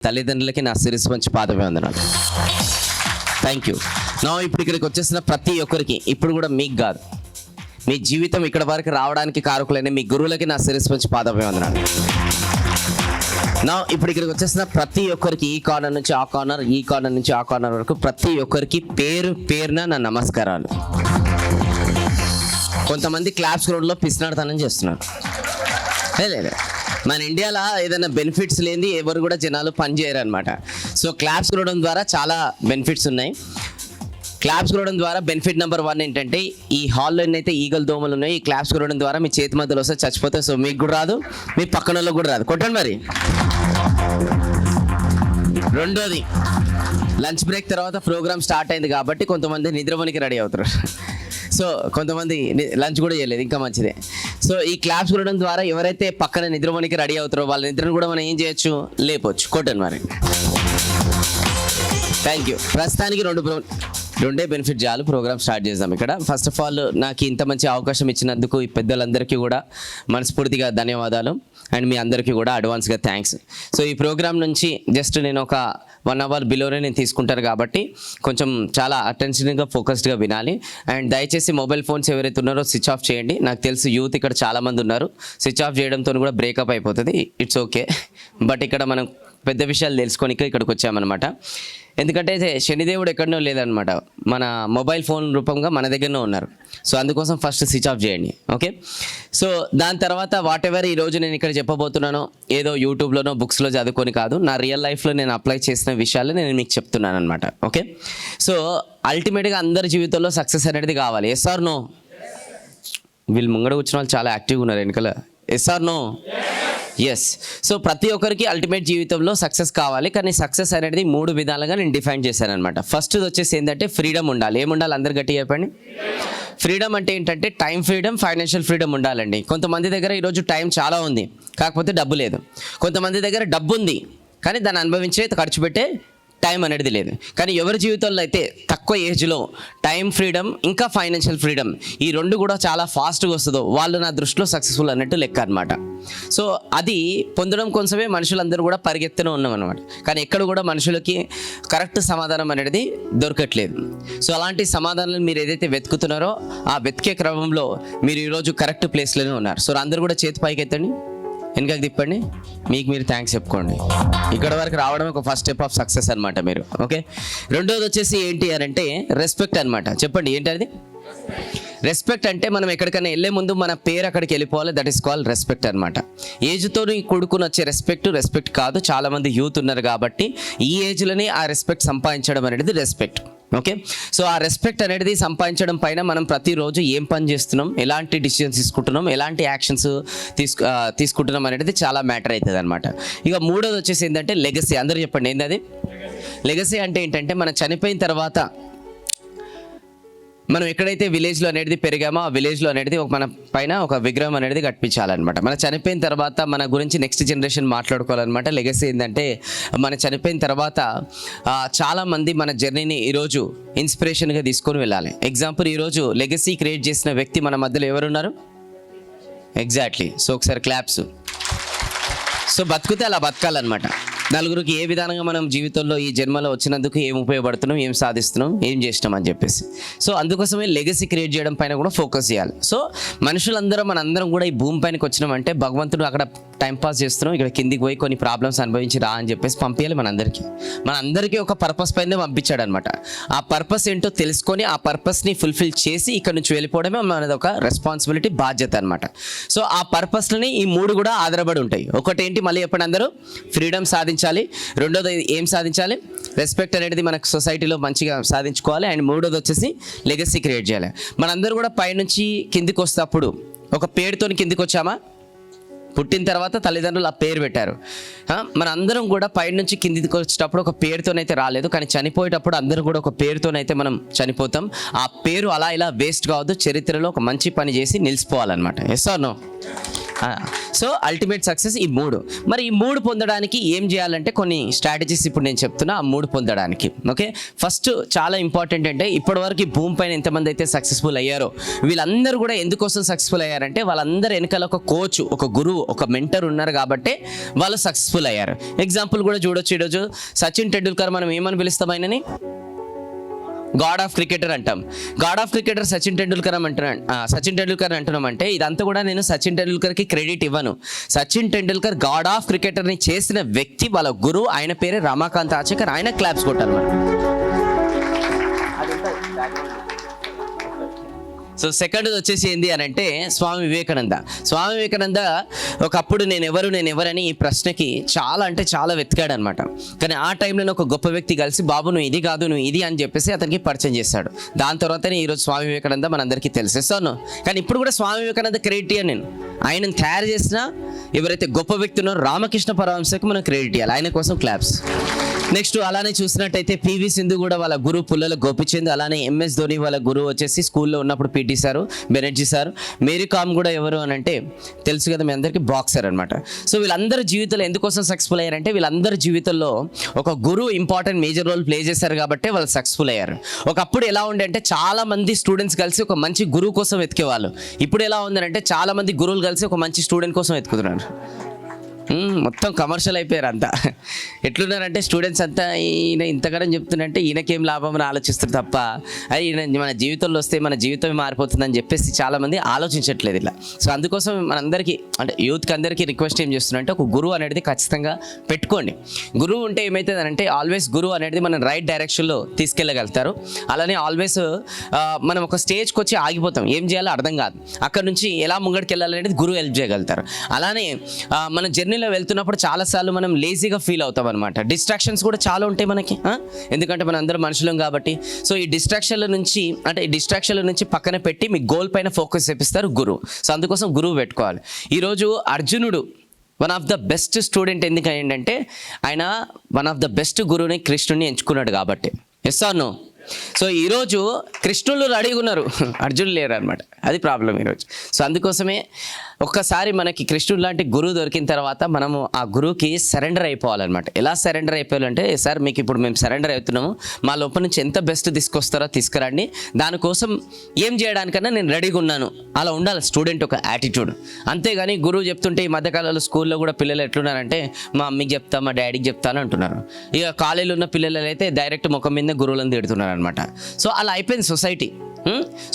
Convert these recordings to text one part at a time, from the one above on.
తల్లిదండ్రులకి నా శిరస్సు వంచి పాదాభివందనాలు. Thank you. నా ఇప్పుడు ఇక్కడికి వచ్చేసిన ప్రతి ఒక్కరికి, ఇప్పుడు కూడా మీకు కాదు, మీ జీవితం ఇక్కడ వరకు రావడానికి కారకులైన మీ గురువులకి నా శిరస్సు వంచి పాదాభివందనాలు. నా ఇప్పుడు ఇక్కడికి వచ్చేసిన ప్రతి ఒక్కరికి, ఈ కార్నర్ నుంచి ఆ కార్నర్, ఈ కార్నర్ నుంచి ఆ కార్నర్ వరకు ప్రతి ఒక్కరికి పేరు పేరున నా నమస్కారాలు. కొంతమంది క్లాప్స్ గ్రౌండ్లో పిసినాడతనం చేస్తున్నారు. లేదు, మన ఇండియాలో ఏదైనా బెనిఫిట్స్ లేని ఎవరు కూడా జనాలు పనిచేయరు అనమాట. సో క్లాప్స్ కొనడం ద్వారా చాలా బెనిఫిట్స్ ఉన్నాయి. క్లాప్స్ కొనడం ద్వారా బెనిఫిట్ నెంబర్ 1 ఏంటంటే, ఈ హాల్లో ఎన్నైతే ఈగలు దోమలు ఉన్నాయో ఈ క్లాప్స్ కొనడం ద్వారా మీ చేతి మధ్యలో వస్తే చచ్చిపోతే, సో మీకు కూడా రాదు, మీ పక్కన వాళ్ళకి కూడా రాదు. కొట్టండి మరి. రెండోది, లంచ్ బ్రేక్ తర్వాత ప్రోగ్రామ్ స్టార్ట్ అయింది కాబట్టి కొంతమంది నిద్రపోనికి రెడీ అవుతారు. సో కొంతమంది లంచ్ కూడా చేయలేదు, ఇంకా మంచిదే. సో ఈ క్లాప్స్ కొనడం ద్వారా ఎవరైతే పక్కన నిద్రపోనికి రెడీ అవుతారో వాళ్ళ నిద్రను కూడా మనం ఏం చేయొచ్చు, లేపొచ్చు. కొట్టండి మరి. Thank you. ప్రస్తుతానికి రెండే బెనిఫిట్ చాలు, ప్రోగ్రామ్ స్టార్ట్ చేద్దాం. ఇక్కడ ఫస్ట్ ఆఫ్ ఆల్ నాకు ఇంత మంచి అవకాశం ఇచ్చినందుకు ఈ పెద్దలందరికీ కూడా మనస్ఫూర్తిగా ధన్యవాదాలు. అండ్ మీ అందరికీ కూడా అడ్వాన్స్గా థ్యాంక్స్. సో ఈ ప్రోగ్రామ్ నుంచి జస్ట్ నేను ఒక 1 అవర్ బిలోనే నేను తీసుకుంటాను కాబట్టి కొంచెం చాలా అటెన్షన్గా ఫోకస్డ్గా వినాలి. అండ్ దయచేసి మొబైల్ ఫోన్స్ ఎవరైతే ఉన్నారో స్విచ్ ఆఫ్ చేయండి. నాకు తెలుసు యూత్ ఇక్కడ చాలామంది ఉన్నారు, స్విచ్ ఆఫ్ చేయడంతో కూడా బ్రేకప్ అయిపోతుంది. ఇట్స్ ఓకే, బట్ ఇక్కడ మనం పెద్ద విషయాలు తెలుసుకోనిక ఇక్కడికి వచ్చామన్నమాట. ఎందుకంటే శనిదేవుడు ఎక్కడనో లేదనమాట, మన మొబైల్ ఫోన్ రూపంగా మన దగ్గరనే ఉన్నారు. సో అందుకోసం ఫస్ట్ స్విచ్ ఆఫ్ చేయండి, ఓకే. సో దాని తర్వాత వాట్ ఎవర్ ఈరోజు నేను ఇక్కడ చెప్పబోతున్నానో ఏదో యూట్యూబ్లోనో బుక్స్లో చదువుకొని కాదు, నా రియల్ లైఫ్లో నేను అప్లై చేసిన విషయాలు నేను మీకు చెప్తున్నాను అనమాట, ఓకే. సో అల్టిమేట్గా అందరి జీవితంలో సక్సెస్ అనేది కావాలి. Yes or no? వీళ్ళు ముంగడ కూర్చున్న వాళ్ళు చాలా యాక్టివ్గా ఉన్నారు వెనకాల. Yes or no? Yes. So ప్రతి ఒక్కరికి అల్టిమేట్ జీవితంలో సక్సెస్ కావాలి, కానీ సక్సెస్ అనేది 3 విధాలుగా నేను డిఫైన్ చేశాను అనమాట. ఫస్ట్ వచ్చేసి ఏంటంటే ఫ్రీడమ్ ఉండాలి. ఏముండాలి అందరు గట్టిగా చెప్పండి. ఫ్రీడమ్ అంటే ఏంటంటే టైం ఫ్రీడమ్, ఫైనాన్షియల్ ఫ్రీడమ్ ఉండాలండి. కొంతమంది దగ్గర ఈరోజు టైం చాలా ఉంది, కాకపోతే డబ్బు లేదు. కొంతమంది దగ్గర డబ్బు ఉంది, కానీ దాన్ని అనుభవించే ఖర్చు పెట్టే టైం అనేది లేదు. కానీ ఎవరి జీవితంలో అయితే తక్కువ ఏజ్లో టైం ఫ్రీడమ్ ఇంకా ఫైనాన్షియల్ ఫ్రీడమ్ ఈ 2 కూడా చాలా ఫాస్ట్గా వస్తుందో వాళ్ళు నా దృష్టిలో సక్సెస్ఫుల్ అన్నట్టు లెక్క అనమాట. సో అది పొందడం కోసమే మనుషులందరూ కూడా పరిగెత్తనే ఉన్నాం అనమాట. కానీ ఎక్కడ కూడా మనుషులకి కరెక్ట్ సమాధానం అనేది దొరకట్లేదు. సో అలాంటి సమాధానాలు మీరు ఏదైతే వెతుకుతున్నారో ఆ వెతికే క్రమంలో మీరు ఈరోజు కరెక్ట్ ప్లేస్లోనే ఉన్నారు. సో అందరూ కూడా చేతి పైకి ఎత్తండి, వెనకకి తిప్పండి, మీకు మీరు థ్యాంక్స్ చెప్పుకోండి. ఇక్కడ వరకు రావడం ఒక ఫస్ట్ స్టెప్ ఆఫ్ సక్సెస్ అనమాట మీరు, ఓకే. రెండోది వచ్చేసి ఏంటి అని అంటే రెస్పెక్ట్ అనమాట. చెప్పండి ఏంటి అది? రెస్పెక్ట్ అంటే మనం ఎక్కడికైనా వెళ్ళే ముందు మన పేరు అక్కడికి వెళ్ళిపోవాలి. దట్ ఈస్ కాల్డ్ రెస్పెక్ట్ అనమాట. ఏజ్తో కూడుకుని వచ్చే రెస్పెక్ట్ కాదు. చాలామంది యూత్ ఉన్నారు కాబట్టి ఈ ఏజ్లోనే ఆ రెస్పెక్ట్ సంపాదించడం అనేది రెస్పెక్ట్, ఓకే. సో ఆ రెస్పెక్ట్ అనేది సంపాదించడం పైన మనం ప్రతిరోజు ఏం పని చేస్తున్నాం, ఎలాంటి డిసిషన్స్ తీసుకుంటున్నాం, ఎలాంటి యాక్షన్స్ తీసుకుంటున్నాం అనేది చాలా మ్యాటర్ అవుతుంది అనమాట. ఇక మూడోది వచ్చేసి ఏంటంటే లెగసీ. అందరూ చెప్పండి ఏంది అది? లెగసీ అంటే ఏంటంటే మనం చనిపోయిన తర్వాత మనం ఎక్కడైతే విలేజ్లో అనేది పెరిగామో ఆ విలేజ్లో అనేది మన పైన ఒక విగ్రహం అనేది కట్టించాలన్నమాట. మన చనిపోయిన తర్వాత మన గురించి నెక్స్ట్ జనరేషన్ మాట్లాడుకోవాలన్నమాట. లెగసీ ఏంటంటే మన చనిపోయిన తర్వాత చాలామంది మన జర్నీని ఈరోజు ఇన్స్పిరేషన్గా తీసుకొని వెళ్ళాలి. ఎగ్జాంపుల్ ఈరోజు లెగసీ క్రియేట్ చేసిన వ్యక్తి మన మధ్యలో ఎవరున్నారు? ఎగ్జాక్ట్లీ. సో ఒకసారి క్లాప్స్. సో బతికితే అలా బతకాలన్నమాట. నలుగురికి ఏ విధానంగా మనం జీవితంలో ఈ జన్మలో వచ్చినందుకు ఏం ఉపయోగపడుతున్నాం, ఏం సాధిస్తున్నాం, ఏం చేసినాం అని చెప్పేసి. సో అందుకోసమే లెగసీ క్రియేట్ చేయడం పైన కూడా ఫోకస్ చేయాలి. సో మనందరం కూడా ఈ భూమి పైనకి వచ్చినామంటే భగవంతుడు అక్కడ టైంపాస్ చేస్తున్నాం, ఇక్కడ కిందికి పోయి కొన్ని ప్రాబ్లమ్స్ అనుభవించి రా అని చెప్పేసి పంపించాలి. మనందరికీ ఒక పర్పస్ పైన పంపించాడు అనమాట. ఆ పర్పస్ ఏంటో తెలుసుకొని ఆ పర్పస్ని ఫుల్ఫిల్ చేసి ఇక్కడ నుంచి వెళ్ళిపోవడమే మనది ఒక రెస్పాన్సిబిలిటీ, బాధ్యత అనమాట. సో ఆ పర్పస్లని ఈ 3 కూడా ఆధారపడి ఉంటాయి. ఒకటేంటి మళ్ళీ చెప్పండి అందరూ? ఫ్రీడమ్ సాధించాలి. రెండోది ఏం సాధించాలి? రెస్పెక్ట్ అనేది మనకు సొసైటీలో మంచిగా సాధించుకోవాలి. అండ్ మూడోది వచ్చేసి లెగసీ క్రియేట్ చేయాలి. మనందరూ కూడా పైనుంచి కిందికి వస్తేప్పుడు ఒక పేరుతో కిందికి వచ్చామా? పుట్టిన తర్వాత తల్లిదండ్రులు ఆ పేరు పెట్టారు. మన అందరం కూడా పైన నుంచి కిందికి వచ్చేటప్పుడు ఒక పేరుతోనైతే రాలేదు, కానీ చనిపోయేటప్పుడు అందరూ కూడా ఒక పేరుతోనైతే మనం చనిపోతాం. ఆ పేరు అలా ఇలా వేస్ట్ కావద్దు, చరిత్రలో ఒక మంచి పని చేసి నిలిచిపోవాలన్నమాట. Yes or no? So ultimate success ఈ 3. మరి ఈ 3 పొందడానికి ఏం చేయాలంటే కొన్ని స్ట్రాటజీస్ ఇప్పుడు నేను చెప్తున్నా ఆ 3 పొందడానికి. ఓకే, ఫస్ట్ చాలా ఇంపార్టెంట్ అంటే ఇప్పటివరకు ఈ భూమి పైన ఎంతమంది అయితే సక్సెస్ఫుల్ అయ్యారో వీళ్ళందరూ కూడా ఎందుకోసం సక్సెస్ఫుల్ అయ్యారంటే వాళ్ళందరూ వెనకాల ఒక కోచ్, ఒక గురువు, ఒక మెంటర్ ఉన్నారు కాబట్టి వాళ్ళు సక్సెస్ఫుల్ అయ్యారు. ఎగ్జాంపుల్ కూడా చూడొచ్చు. ఈరోజు సచిన్ టెండూల్కర్ మనం ఏమని పిలుస్తాం ఆయనని? గాడ్ ఆఫ్ క్రికెటర్ అంటాం. God of cricketer Sachin Tendulkar అంటున్నామంటే ఇదంతా కూడా నేను సచిన్ టెండూల్కర్కి క్రెడిట్ ఇవ్వను. సచిన్ టెండూల్కర్ గాడ్ ఆఫ్ క్రికెటర్ని చేసిన వ్యక్తి వాళ్ళ గురువు, ఆయన పేరే రమాకాంత్ ఆచకర్. ఆయన క్లాప్స్ కొట్టాలి మనం. సో సెకండ్ వచ్చేసి ఏంది అని అంటే స్వామి వివేకానంద ఒకప్పుడు నేను ఎవరని ఈ ప్రశ్నకి చాలా అంటే చాలా వెతికాడు అనమాట. కానీ ఆ టైంలో ఒక గొప్ప వ్యక్తి కలిసి బాబు నువ్వు ఇది కాదు నువ్వు ఇది అని చెప్పేసి అతనికి పరిచయం చేశాడు. దాని తర్వాతనే ఈరోజు స్వామి వివేకానంద మనందరికీ తెలిసేస్తాను. కానీ ఇప్పుడు కూడా స్వామి వివేకానంద క్రెడిట్ ఇయ్యాను నేను. ఆయనను తయారు చేసిన ఎవరైతే గొప్ప వ్యక్తి ఉన్నారో రామకృష్ణ పరమహంసకి మనం క్రెడిట్ ఇవ్వాలి. ఆయన కోసం క్లాప్స్. నెక్స్ట్ అలానే చూసినట్టయితే పివి సింధు కూడా వాళ్ళ గురువు పుల్లల గోపిచంద్, అలానే ఎంఎస్ ధోని వాళ్ళ గురువు వచ్చేసి స్కూల్లో ఉన్నప్పుడు PT sir, Banerjee sir. Mary Kom కూడా ఎవరు అని అంటే తెలుసు కదా మీ అందరికీ, బాక్సర్ అనమాట. సో వీళ్ళందరూ జీవితంలో ఎందుకోసం సక్సెస్ఫుల్ అయ్యారంటే వీళ్ళందరి జీవితంలో ఒక గురువు ఇంపార్టెంట్ మేజర్ రోల్ ప్లే చేశారు కాబట్టి వాళ్ళు సక్సెస్ఫుల్ అయ్యారు. ఒకప్పుడు ఎలా ఉండే అంటే చాలా మంది స్టూడెంట్స్ కలిసి ఒక మంచి గురువు కోసం వెతికేవాళ్ళు. ఇప్పుడు ఎలా ఉందంటే చాలా మంది గురువులు కలిసి ఒక మంచి స్టూడెంట్ కోసం వెతుకుతున్నారు. మొత్తం కమర్షియల్ అయిపోయారు అంతా. ఎట్లున్నారంటే స్టూడెంట్స్ అంతా ఈయన ఇంతగానో చెప్తున్నారంటే ఈయనకేం లాభం అని ఆలోచిస్తారు తప్ప అది ఈయన మన జీవితంలో వస్తే మన జీవితమే మారిపోతుందని చెప్పేసి చాలామంది ఆలోచించట్లేదు ఇలా. సో అందుకోసం మనందరికీ అంటే యూత్కి అందరికీ రిక్వెస్ట్ ఏం చేస్తున్నారంటే ఒక గురువు అనేది ఖచ్చితంగా పెట్టుకోండి. గురువు ఉంటే ఏమవుతుందంటే ఆల్వేస్ గురువు అనేది మనం రైట్ డైరెక్షన్లో తీసుకెళ్ళగలుగుతారు. అలానే ఆల్వేస్ మనం ఒక స్టేజ్కి వచ్చి ఆగిపోతాం, ఏం చేయాలో అర్థం కాదు. అక్కడ నుంచి ఎలా ముంగడికి వెళ్ళాలనేది గురువు హెల్ప్ చేయగలుగుతారు. అలానే మన జర్నీలో వెళ్తున్నప్పుడు చాలాసార్లు మనం లేజీగా ఫీల్ అవుతాం అనమాట. డిస్ట్రాక్షన్స్ కూడా చాలా ఉంటాయి మనకి, ఎందుకంటే మనం అందరం మనుషులం కాబట్టి. సో ఈ డిస్ట్రాక్షన్ల నుంచి పక్కన పెట్టి మీ గోల్ పైన ఫోకస్ చేపిస్తారు గురువు. సో అందుకోసం గురువు పెట్టుకోవాలి. ఈరోజు అర్జునుడు one of the best student ఎందుకు అయ్యిందంటే ఆయన వన్ ఆఫ్ ద బెస్ట్ గురువుని కృష్ణుని ఎంచుకున్నాడు కాబట్టి. Yes or no? సో ఈరోజు కృష్ణులు రెడీగా ఉన్నారు, అర్జునులు లేరు అనమాట. అది ప్రాబ్లం ఈరోజు. సో అందుకోసమే ఒక్కసారి మనకి కృష్ణుడు లాంటి గురువు దొరికిన తర్వాత మనము ఆ గురువుకి సరెండర్ అయిపోవాలన్నమాట. ఎలా సరెండర్ అయిపోవాలంటే సార్ మీకు ఇప్పుడు మేము సరెండర్ అవుతున్నాము, మా లోపల నుంచి ఎంత బెస్ట్ తీసుకొస్తారో తీసుకురండి, దానికోసం ఏం చేయడానికన్నా నేను రెడీగా ఉన్నాను, అలా ఉండాలి స్టూడెంట్ ఒక యాటిట్యూడ్. అంతేగాని గురువు చెప్తుంటే ఈ మధ్యకాలంలో స్కూల్లో కూడా పిల్లలు ఎట్లున్నారంటే మా మమ్మీకి చెప్తా మా డాడీకి చెప్తాను అంటున్నారు. ఇక కాలేజీలో ఉన్న పిల్లలు అయితే డైరెక్ట్ ముఖం మీద గురువులను తిడుతున్నారు అనమాట. సో అలా అయిపోయింది సొసైటీ.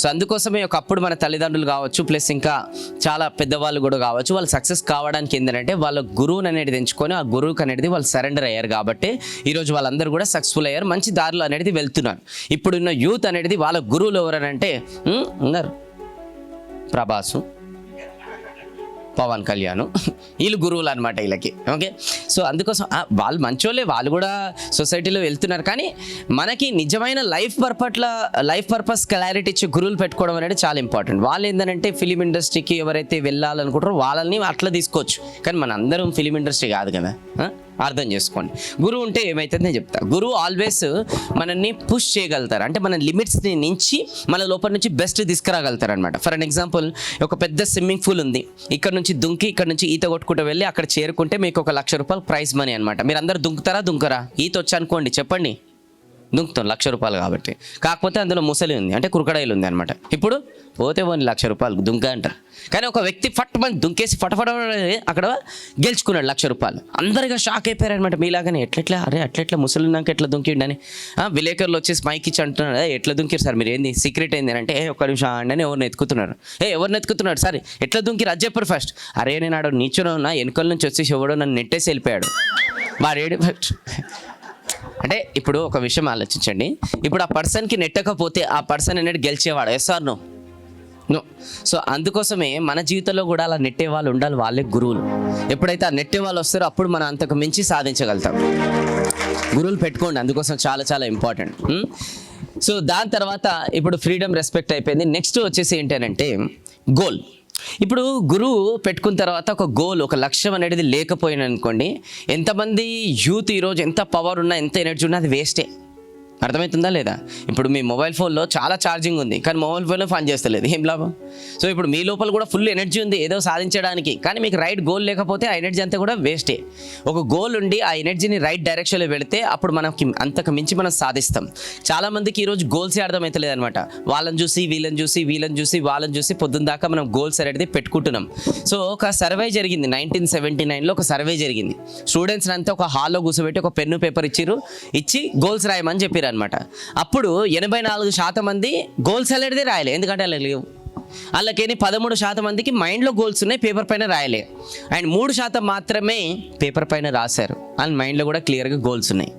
సో అందుకోసమే ఒకప్పుడు మన తల్లిదండ్రులు కావచ్చు, ప్లస్ ఇంకా చాలా పెద్దవాళ్ళు కూడా కావచ్చు, వాళ్ళు సక్సెస్ కావడానికి ఏంటంటే వాళ్ళ గురువుని అనేది ఎంచుకొని ఆ గురువుకి అనేది వాళ్ళు సరెండర్ అయ్యారు కాబట్టి ఈరోజు వాళ్ళందరూ కూడా సక్సెస్ఫుల్ అయ్యారు, మంచి దారిలో అనేది వెళ్తున్నారు. ఇప్పుడున్న యూత్ అనేది వాళ్ళ గురువులు ఎవరనంటే ఉన్నారు ప్రభాసు, పవన్ కళ్యాణ్, వీళ్ళు గురువులు అనమాట వీళ్ళకి. ఓకే, సో అందుకోసం వాళ్ళు మంచోళ్ళే, వాళ్ళు కూడా సొసైటీలో వెళ్తున్నారు. కానీ మనకి నిజమైన లైఫ్ పర్పస్ క్లారిటీ ఇచ్చే గురువులు పెట్టుకోవడం అనేది చాలా ఇంపార్టెంట్. వాళ్ళు ఏంటంటే ఫిలిం ఇండస్ట్రీకి ఎవరైతే వెళ్ళాలనుకుంటారో వాళ్ళని అట్లా తీసుకోవచ్చు, కానీ మన అందరం ఫిలిం ఇండస్ట్రీ కాదు కదా, అర్థం చేసుకోండి. గురువు ఉంటే ఏమవుతుంది నేను చెప్తా. గురువు ఆల్వేస్ మనల్ని పుష్ చేయగలుగుతారు, అంటే మన లిమిట్స్ని నుంచి మన లోపల నుంచి బెస్ట్ తీసుకురాగలుగుతారు అనమాట. ఫర్ అన్ ఎగ్జాంపుల్, ఒక పెద్ద స్విమ్మింగ్ పూల్ ఉంది, ఇక్కడ నుంచి దుంకి ఇక్కడ నుంచి ఈత కొట్టుకుంటూ వెళ్ళి అక్కడ చేరుకుంటే మీకు ₹1,00,000 ప్రైజ్ మనీ అనమాట. మీరు అందరు దుంకుతారా? ఈత వచ్చి అనుకోండి, చెప్పండి. దుంకుతాం ₹1,00,000 కాబట్టి. కాకపోతే అందులో ముసలి ఉంది, అంటే కురకడాయిలు ఉంది అనమాట. ఇప్పుడు పోతే పోనీ ₹1,00,000 దుంక అంటారు. కానీ ఒక వ్యక్తి మంది దుంకేసి ఫటఫట అక్కడ గెలుచుకున్నాడు ₹1,00,000. అందరిగా షాక్ అయిపోయారు అనమాట. మీలాగానే అట్లెట్లా ముసలి ఉన్నాక ఎట్లా దుంకిండని విలేకరులు వచ్చేసి మైక్ ఇచ్చి అంటున్నాడు, ఎట్లా దుంకిరు సార్, మీరు ఏంది సీక్రెట్ ఏంది అంటే ఒక్క నిమిషం అని ఎవరిని ఎత్తుకుతున్నాడు సార్, ఎట్లా దుంకిరు అది చెప్పారు ఫస్ట్. నేను ఆడ నీచులో ఉన్నా, వెనుకల నుంచి వచ్చేసి ఎవడో నన్ను నెట్టేసి వెళ్ళిపోయాడు వాడేడు. అంటే ఇప్పుడు ఒక విషయం ఆలోచించండి, ఇప్పుడు ఆ పర్సన్కి నెట్టకపోతే ఆ పర్సన్ అనేది గెలిచేవాడు. Yes or no? No. So అందుకోసమే మన జీవితంలో కూడా అలా నెట్టే వాళ్ళు ఉండాలి, వాళ్ళే గురువులు. ఎప్పుడైతే ఆ నెట్టే వాళ్ళు వస్తారో అప్పుడు మనం అంతకు మించి సాధించగలుగుతాం. గురువులు పెట్టుకోండి, అందుకోసం చాలా చాలా ఇంపార్టెంట్. సో దాని తర్వాత ఇప్పుడు ఫ్రీడమ్, రెస్పెక్ట్ అయిపోయింది. నెక్స్ట్ వచ్చేసి ఏంటంటే గోల్. ఇప్పుడు గురువు పెట్టుకున్న తర్వాత ఒక గోల్, ఒక లక్ష్యం అనేది లేకపోయినా అనుకోండి, ఎంతమంది యూత్ ఈరోజు ఎంత పవర్ ఉన్నా ఎంత ఎనర్జీ ఉన్నా అది వేస్టే. అర్థమవుతుందా లేదా? ఇప్పుడు మీ మొబైల్ ఫోన్లో చాలా ఛార్జింగ్ ఉంది, కానీ మొబైల్ ఫోన్లో పని చేస్తలేదు, ఏం లాభం? సో ఇప్పుడు మీ లోపల కూడా ఫుల్ ఎనర్జీ ఉంది ఏదో సాధించడానికి, కానీ మీకు రైట్ గోల్ లేకపోతే ఆ ఎనర్జీ అంతా కూడా వేస్టే. ఒక గోల్ ఉండి ఆ ఎనర్జీని రైట్ డైరెక్షన్లో పెడితే అప్పుడు మనకి అంతకు మించి మనం సాధిస్తాం. చాలామందికి ఈరోజు గోల్సే అర్థమవుతలేదు అనమాట. వాళ్ళని చూసి వీళ్ళని చూసి వాళ్ళని చూసి పొద్దున్న దాకా మనం గోల్స్ అనేది పెట్టుకుంటున్నాం. సో ఒక సర్వే జరిగింది 1979లో, ఒక సర్వే జరిగింది. స్టూడెంట్స్ అంతా ఒక హాల్లో కూర్చోబెట్టి ఒక పెన్ను పేపర్ ఇచ్చి గోల్స్ రాయమని చెప్పారు అనమాట. అప్పుడు 84% మంది గోల్స్ అనేది రాయలే, ఎందుకంటే అలా లేవు. వాళ్ళకేని 13% మందికి మైండ్లో గోల్స్ ఉన్నాయి, పేపర్ పైన రాయలే. అండ్ 3% మాత్రమే పేపర్ పైన రాశారు, వాళ్ళ మైండ్లో కూడా క్లియర్గా గోల్స్ ఉన్నాయి.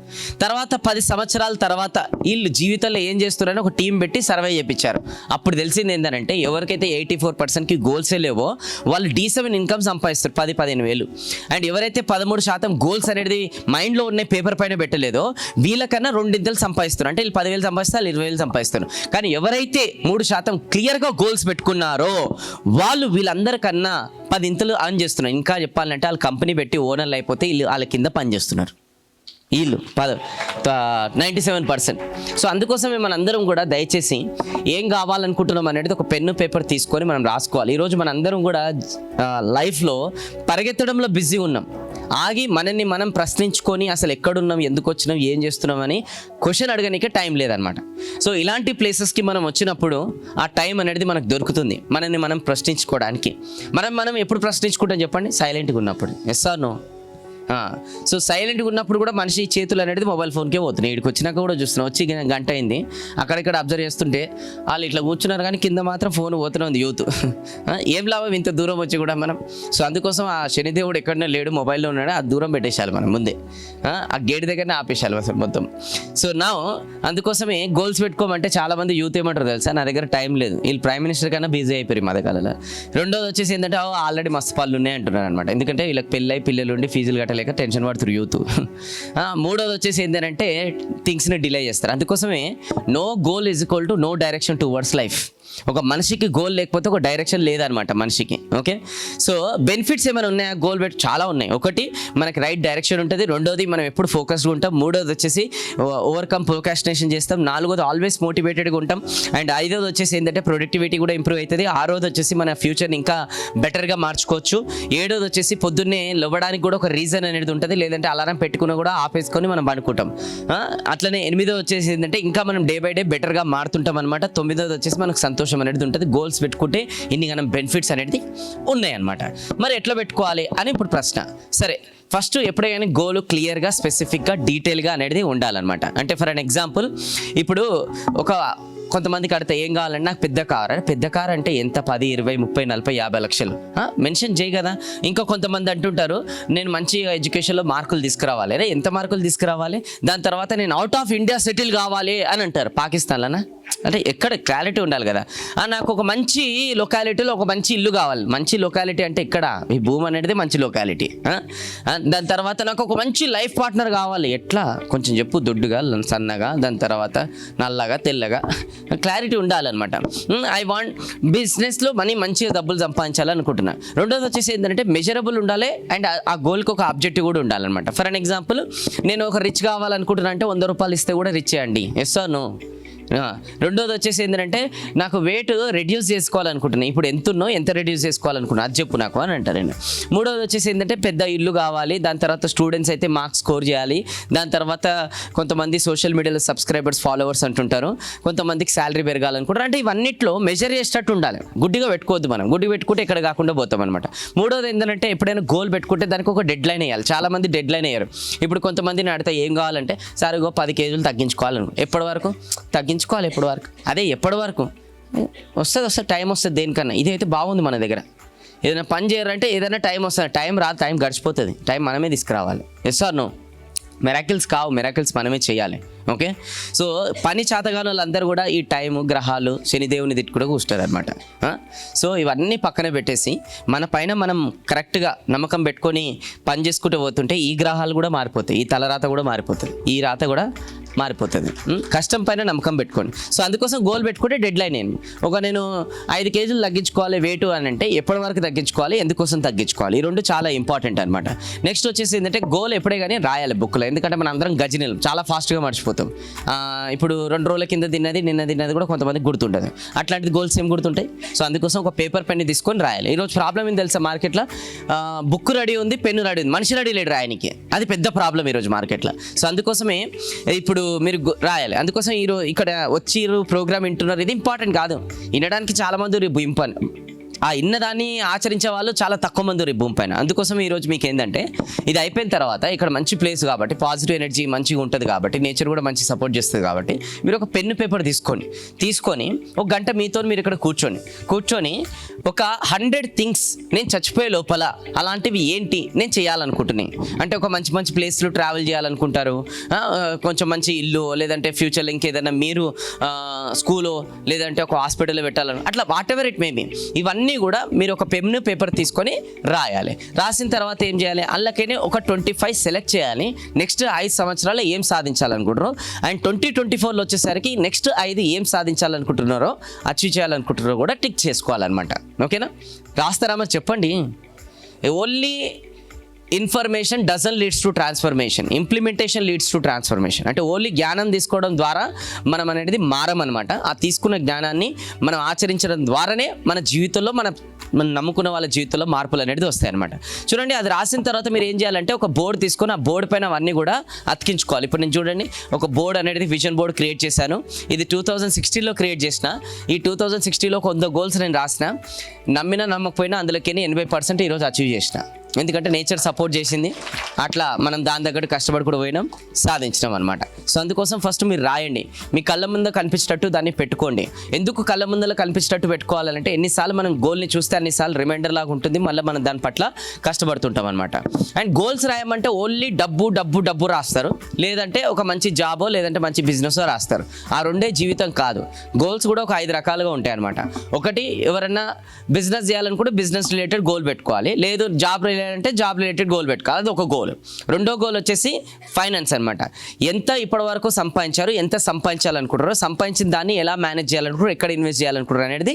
తర్వాత 10 సంవత్సరాల తర్వాత వీళ్ళు జీవితంలో ఏం చేస్తున్నారని ఒక టీం పెట్టి సర్వే చేయించారు. అప్పుడు తెలిసింది ఏంటంటే ఎవరికైతే 84%కి గోల్సే లేవో వాళ్ళు D7 ఇన్కమ్ సంపాదిస్తారు, 10-15 వేలు. అండ్ ఎవరైతే 13% గోల్స్ అనేది మైండ్లో ఉన్న పేపర్ పైన పెట్టలేదో వీళ్ళకన్నా 2 ఇంతలు సంపాదిస్తారు. అంటే వీళ్ళు 10,000 సంపాదిస్తారు, 20,000 సంపాదిస్తారు. కానీ ఎవరైతే 3% క్లియర్గా గోల్స్ పెట్టుకున్నారో వాళ్ళు వీళ్ళందరికన్నా 10 ఇంతలు అర్న్ చేస్తున్నారు. ఇంకా చెప్పాలంటే వాళ్ళు కంపెనీ పెట్టి ఓనర్లు అయిపోతే వీళ్ళు వాళ్ళ కింద పనిచేస్తున్నారు, వీళ్ళు 97%. సో అందుకోసమే మనందరం కూడా దయచేసి ఏం కావాలనుకుంటున్నాం అనేది ఒక పెన్ను పేపర్ తీసుకొని మనం రాసుకోవాలి. ఈరోజు మనందరం కూడా లైఫ్లో పరిగెత్తడంలో బిజీ ఉన్నాం. ఆగి మనల్ని మనం ప్రశ్నించుకొని అసలు ఎక్కడున్నాం, ఎందుకు వచ్చినాం, ఏం చేస్తున్నాం అని క్వశ్చన్ అడగనికే టైం లేదనమాట. సో ఇలాంటి ప్లేసెస్కి మనం వచ్చినప్పుడు ఆ టైం అనేది మనకు దొరుకుతుంది మనల్ని మనం ప్రశ్నించుకోవడానికి. మనం ఎప్పుడు ప్రశ్నించుకుంటాం చెప్పండి? సైలెంట్గా ఉన్నప్పుడు. Yes or no? సో సైలెంట్గా ఉన్నప్పుడు కూడా మనిషి చేతులు అనేది మొబైల్ ఫోన్కే పోతున్నాయి. ఇక్కడికి వచ్చినాక కూడా చూస్తున్నాం, వచ్చి గంట అయింది అక్కడిక్కడ అబ్జర్వ్ చేస్తుంటే వాళ్ళు ఇట్లా కూర్చున్నారు కానీ కింద మాత్రం ఫోన్ పోతూనే ఉంది యూత్. ఏం లాభం ఇంత దూరం వచ్చి కూడా మనం? సో అందుకోసం ఆ శనిదేవుడు ఎక్కడనే లేడు, మొబైల్లో ఉన్నాడు, ఆ దూరం పెట్టేసాలి మనం ముందే, ఆ గేట్ దగ్గరనే ఆపేసాలి అసలు మొత్తం. సో నా అందుకోసమే గోల్స్ పెట్టుకోమంటే చాలామంది యూత్ ఏమంటారు తెలుసా, నా దగ్గర టైం లేదు, వీళ్ళు ప్రైమ్ మినిస్టర్ కన్నా బిజీ అయిపోయారు మధ్యకాలంలో. రెండోది వచ్చేసి ఏంటంటే ఆల్రెడీ మస్తు పళ్ళు ఉన్నాయి అంటున్నారు అనమాట, ఎందుకంటే వీళ్ళకి పెళ్ళై పిల్లలు ఉండి ఫీజులు కట్టలేక టెన్షన్ పడుతున్నారు యూత్. మూడోది వచ్చేసి ఏంటంటే థింగ్స్ని డిలే చేస్తారు. అందుకోసమే no goal is equal to no direction towards life. ఒక మనిషికి గోల్ లేకపోతే ఒక డైరెక్షన్ లేదనమాట మనిషికి. ఓకే, సో బెనిఫిట్స్ ఏమైనా ఉన్నాయా? గోల్ పెట్టి చాలా ఉన్నాయి. ఒకటి మనకి రైట్ డైరెక్షన్ ఉంటుంది, రెండోది మనం ఎప్పుడు ఫోకస్డ్గా ఉంటాం, మూడోది వచ్చేసి ఓవర్కమ్ ప్రోకాస్టినేషన్ చేస్తాం, నాలుగోది ఆల్వేస్ మోటివేటెడ్గా ఉంటాం, అండ్ ఐదోది వచ్చేసి ఏంటంటే ప్రొడక్టివిటీ కూడా ఇంప్రూవ్ అవుతుంది, ఆరోది వచ్చేసి మన ఫ్యూచర్ని ఇంకా బెటర్గా మార్చుకోవచ్చు, ఏడోది వచ్చేసి పొద్దున్నే లేవడానికి కూడా ఒక రీజన్ అనేది ఉంటుంది, లేదంటే అలారం పెట్టుకున్నా కూడా ఆపేసుకొని మనం పడుకుంటాం. అట్లనే ఎనిమిదో వచ్చేసి ఏంటంటే ఇంకా మనం డే బై డే బెటర్గా మారుతుంటాం అనమాట. తొమ్మిదోది వచ్చేసి మనకు సంతోషం అనేది ఉంటుంది. గోల్స్ పెట్టుకుంటే ఇన్ని మనం బెనిఫిట్స్ అనేది ఉన్నాయన్నమాట. మరి ఎట్లా పెట్టుకోవాలి అని ఇప్పుడు ప్రశ్న. సరే, ఫస్ట్ ఎప్పుడైనా గోల్ క్లియర్గా స్పెసిఫిక్గా డీటెయిల్గా అనేది ఉండాలన్నమాట. అంటే ఫర్ అన్ ఎగ్జాంపుల్ ఇప్పుడు కొంతమందికి అడితే ఏం కావాలంటే నాకు పెద్ద కార్ అంటే ఎంత 10, 20, 30, 40, 50 లక్షలు మెన్షన్ చేయి కదా. ఇంకా కొంతమంది అంటుంటారు నేను మంచి ఎడ్యుకేషన్లో మార్కులు తీసుకురావాలి. అరే ఎంత మార్కులు తీసుకురావాలి? దాని తర్వాత నేను అవుట్ ఆఫ్ ఇండియా సెటిల్ కావాలి అని అంటారు. పాకిస్తాన్లోనా? అంటే ఎక్కడ క్లారిటీ ఉండాలి కదా. నాకు ఒక మంచి లొకాలిటీలో ఒక మంచి ఇల్లు కావాలి. మంచి లొకాలిటీ అంటే ఇక్కడ ఈ భూమి అనేది మంచి లొకాలిటీ. దాని తర్వాత నాకు ఒక మంచి లైఫ్ పార్ట్నర్ కావాలి. ఎట్లా కొంచెం చెప్పు, దొడ్డుగా, సన్నగా, దాని తర్వాత నల్లగా, తెల్లగా, క్లారిటీ ఉండాలన్నమాట. ఐ వాంట్ బిజినెస్లో మనీ మంచిగా డబ్బులు సంపాదించాలనుకుంటున్నా. రెండోది వచ్చేసి ఏంటంటే మెజరబుల్ ఉండాలి, అండ్ ఆ గోల్కి ఒక ఆబ్జెక్టివ్ కూడా ఉండాలన్నమాట. ఫర్ అన్ ఎగ్జాంపుల్ నేను ఒక రిచ్ కావాలనుకుంటున్నా అంటే 100 రూపాయలు ఇస్తే కూడా రిచ్ అండి. Yes or no? రెండోది వచ్చేసి ఏంటంటే నాకు వెయిట్ రెడ్యూస్ చేసుకోవాలనుకుంటున్నాను, ఇప్పుడు ఎంత రెడ్యూస్ చేసుకోవాలనుకున్నా అది చెప్పు నాకు అని అంటారు. మూడోది వచ్చేసి ఏంటంటే పెద్ద ఇల్లు కావాలి, దాని తర్వాత స్టూడెంట్స్ అయితే మార్క్స్ స్కోర్ చేయాలి, దాని తర్వాత కొంతమంది సోషల్ మీడియాలో సబ్స్క్రైబర్స్, ఫాలోవర్స్ అంటుంటారు, కొంతమందికి శాలరీ పెరగాలనుకుంటారు. అంటే ఇవన్నిట్లో మెజర్ చేసేటట్టు ఉండాలి, గుడ్డిగా పెట్టుకోవద్దు. మనం గుడ్డిగా పెట్టుకుంటే ఎక్కడ కాకుండా పోతాం అనమాట. మూడోది ఏంటంటే ఎప్పుడైనా గోల్ పెట్టుకుంటే దానికి ఒక డెడ్ లైన్ వేయాలి. చాలామంది డెడ్ లైన్ వేయరు. ఇప్పుడు కొంతమందిని అడితే ఏం కావాలంటే సరే 10 కేజీలు తగ్గించుకోవాలను. ఎప్పటి వరకు తగ్గించుకోవాలి? ఎప్పటి వరకు? అదే ఎప్పటి వరకు వస్తుంది టైం వస్తుంది దేనికన్నా. ఇదైతే బాగుంది మన దగ్గర. ఏదైనా పని చేయాలంటే ఏదైనా టైం వస్తుంది, టైం రాదు, టైం గడిచిపోతుంది, టైం మనమే తీసుకురావాలి. Yes or no? మెరాకిల్స్ కావు, మెరాకిల్స్ మనమే చేయాలి. ఓకే, సో పని చేతగాని వాళ్ళందరూ కూడా ఈ టైము, గ్రహాలు, శనిదేవుని తిట్టుకుంటూ కూర్చుంటారు అనమాట. సో ఇవన్నీ పక్కన పెట్టేసి మన పైన మనం కరెక్ట్గా నమ్మకం పెట్టుకొని పని చేసుకుంటూ పోతుంటే ఈ గ్రహాలు కూడా మారిపోతాయి, ఈ తలరాత కూడా మారిపోతుంది, ఈ రాత కూడా మారిపోతుంది. కష్టం పైన నమ్మకం పెట్టుకోండి. సో అందుకోసం గోల్ పెట్టుకుంటే డెడ్ లైన్ ఏంటి, నేను 5 కేజీలు తగ్గించుకోవాలి వెయిట్ అని అంటే ఎప్పటి వరకు తగ్గించుకోవాలి, ఎందుకోసం తగ్గించుకోవాలి, ఈ 2 చాలా ఇంపార్టెంట్ అనమాట. నెక్స్ట్ వచ్చేసి ఏంటంటే గోల్ ఎప్పుడే కానీ రాయాలి బుక్లో, ఎందుకంటే మనం అందరం గజినెలు చాలా ఫాస్ట్గా మర్చిపోతాం. ఇప్పుడు 2 రోజుల కింద నిన్న తిన్నది కూడా కొంతమందికి గుర్తుంటుంది, అట్లాంటిది గోల్స్ ఏం గుర్తుంటాయి. సో అందుకోసం ఒక పేపర్ పెన్ తీసుకొని రాయాలి. ఈరోజు ప్రాబ్లం ఏం తెలుసా మార్కెట్లో, బుక్ రెడీ ఉంది, పెన్ను రెడీ ఉంది, మనిషి రెడీ లేడు రాయనికి, అది పెద్ద ప్రాబ్లం ఈరోజు మార్కెట్లో. సో అందుకోసమే ఇప్పుడు మీరు రాయాలి. అందుకోసం ఈరోజు ఇక్కడ వచ్చి ప్రోగ్రామ్ వింటున్నారు, ఇది ఇంపార్టెంట్ కాదు, వినడానికి చాలా మంది ఇన్నదాన్ని ఆచరించే వాళ్ళు చాలా తక్కువ మంది రేపు భూమి పైన. అందుకోసం ఈరోజు మీకు ఏంటంటే ఇది అయిపోయిన తర్వాత ఇక్కడ మంచి ప్లేస్ కాబట్టి పాజిటివ్ ఎనర్జీ మంచిగా ఉంటుంది కాబట్టి నేచర్ కూడా మంచి సపోర్ట్ చేస్తుంది కాబట్టి మీరు ఒక పెన్ను పేపర్ తీసుకొని 1 గంట మీతో మీరు ఇక్కడ కూర్చొని ఒక 100 థింగ్స్ నేను చచ్చిపోయే లోపల అలాంటివి ఏంటి నేను చేయాలనుకుంటున్నాను అంటే, ఒక మంచి ప్లేస్లు ట్రావెల్ చేయాలనుకుంటారు, కొంచెం మంచి ఇల్లు, లేదంటే ఫ్యూచర్లో ఇంకేదైనా మీరు స్కూలో లేదంటే ఒక హాస్పిటల్లో పెట్టాలని, అట్లా వాట్ ఎవర్ ఇట్ మేబీ, ఇవన్నీ కూడా మీరు ఒక పెన్ను పేపర్ తీసుకొని రాయాలి. రాసిన తర్వాత ఏం చేయాలి, అందులోనే ఒక 25 సెలెక్ట్ చేయాలి. నెక్స్ట్ 5 సంవత్సరాలు ఏం సాధించాలనుకుంటారో, అండ్ 2024లో వచ్చేసరికి నెక్స్ట్ 5 ఏం సాధించాలనుకుంటున్నారో, అచీవ్ చేయాలనుకుంటున్నారో కూడా టిక్ చేసుకోవాలన్నమాట. ఓకేనా, రాస్తారా మరి చెప్పండి. Only information doesn't leads to transformation, implementation leads to transformation. అంటే ఓన్లీ జ్ఞానం తీసుకోవడం ద్వారా మనం అనేది మారమన్నమాట. ఆ తీసుకున్న జ్ఞానాన్ని మనం ఆచరించడం ద్వారానే మన జీవితంలో మనం నమ్ముకున్న వాళ్ళ జీవితంలో మార్పులు అనేది వస్తాయి అనమాట. చూడండి, అది రాసిన తర్వాత మీరు ఏం చేయాలంటే ఒక బోర్డు తీసుకొని ఆ బోర్డు పైన అవన్నీ కూడా అతికించుకోవాలి. ఇప్పుడు నేను చూడండి ఒక బోర్డు అనేది విజన్ బోర్డు క్రియేట్ చేశాను. ఇది 2016లో క్రియేట్ చేసిన. ఈ 2016లో 100 గోల్స్ నేను రాసిన, నమ్మినా నమ్మకపోయినా అందులోకి 80% ఈరోజు అచీవ్ చేసిన. ఎందుకంటే నేచర్ సపోర్ట్ చేసింది, అట్లా మనం దాని దగ్గర కష్టపడి కూడా పోయినాం, సాధించినాం అనమాట. సో అందుకోసం ఫస్ట్ మీరు రాయండి, మీ కళ్ళ ముందు కనిపించేటట్టు దాన్ని పెట్టుకోండి. ఎందుకు కళ్ళ ముందర కనిపించేటట్టు పెట్టుకోవాలంటే ఎన్నిసార్లు మనం గోల్ని చూస్తే అన్నిసార్లు రిమైండర్ లాగా ఉంటుంది, మళ్ళీ మనం దాని పట్ల కష్టపడుతుంటాం అనమాట. అండ్ గోల్స్ రాయమంటే ఓన్లీ డబ్బు రాస్తారు, లేదంటే ఒక మంచి జాబో లేదంటే మంచి బిజినెసో రాస్తారు. ఆ 2 జీవితం కాదు. గోల్స్ కూడా ఒక 5 రకాలుగా ఉంటాయి అనమాట. ఒకటి, ఎవరన్నా బిజినెస్ చేయాలనుకుంటే బిజినెస్ రిలేటెడ్ గోల్ పెట్టుకోవాలి, లేదు జాబ్ అంటే జాబ్ రిలేటెడ్ గోల్ పెట్టుకోవాలి, అది ఒక గోల్. 2వ గోల్ వచ్చేసి ఫైనాన్స్ అనమాట. ఎంత ఇప్పటి వరకు సంపాదించారు, ఎంత సంపాదించాలనుకుంటారో, సంపాదించిన దాన్ని ఎలా మేనేజ్ చేయాలనుకుంటారు, ఎక్కడ ఇన్వెస్ట్ చేయాలనుకుంటారు అనేది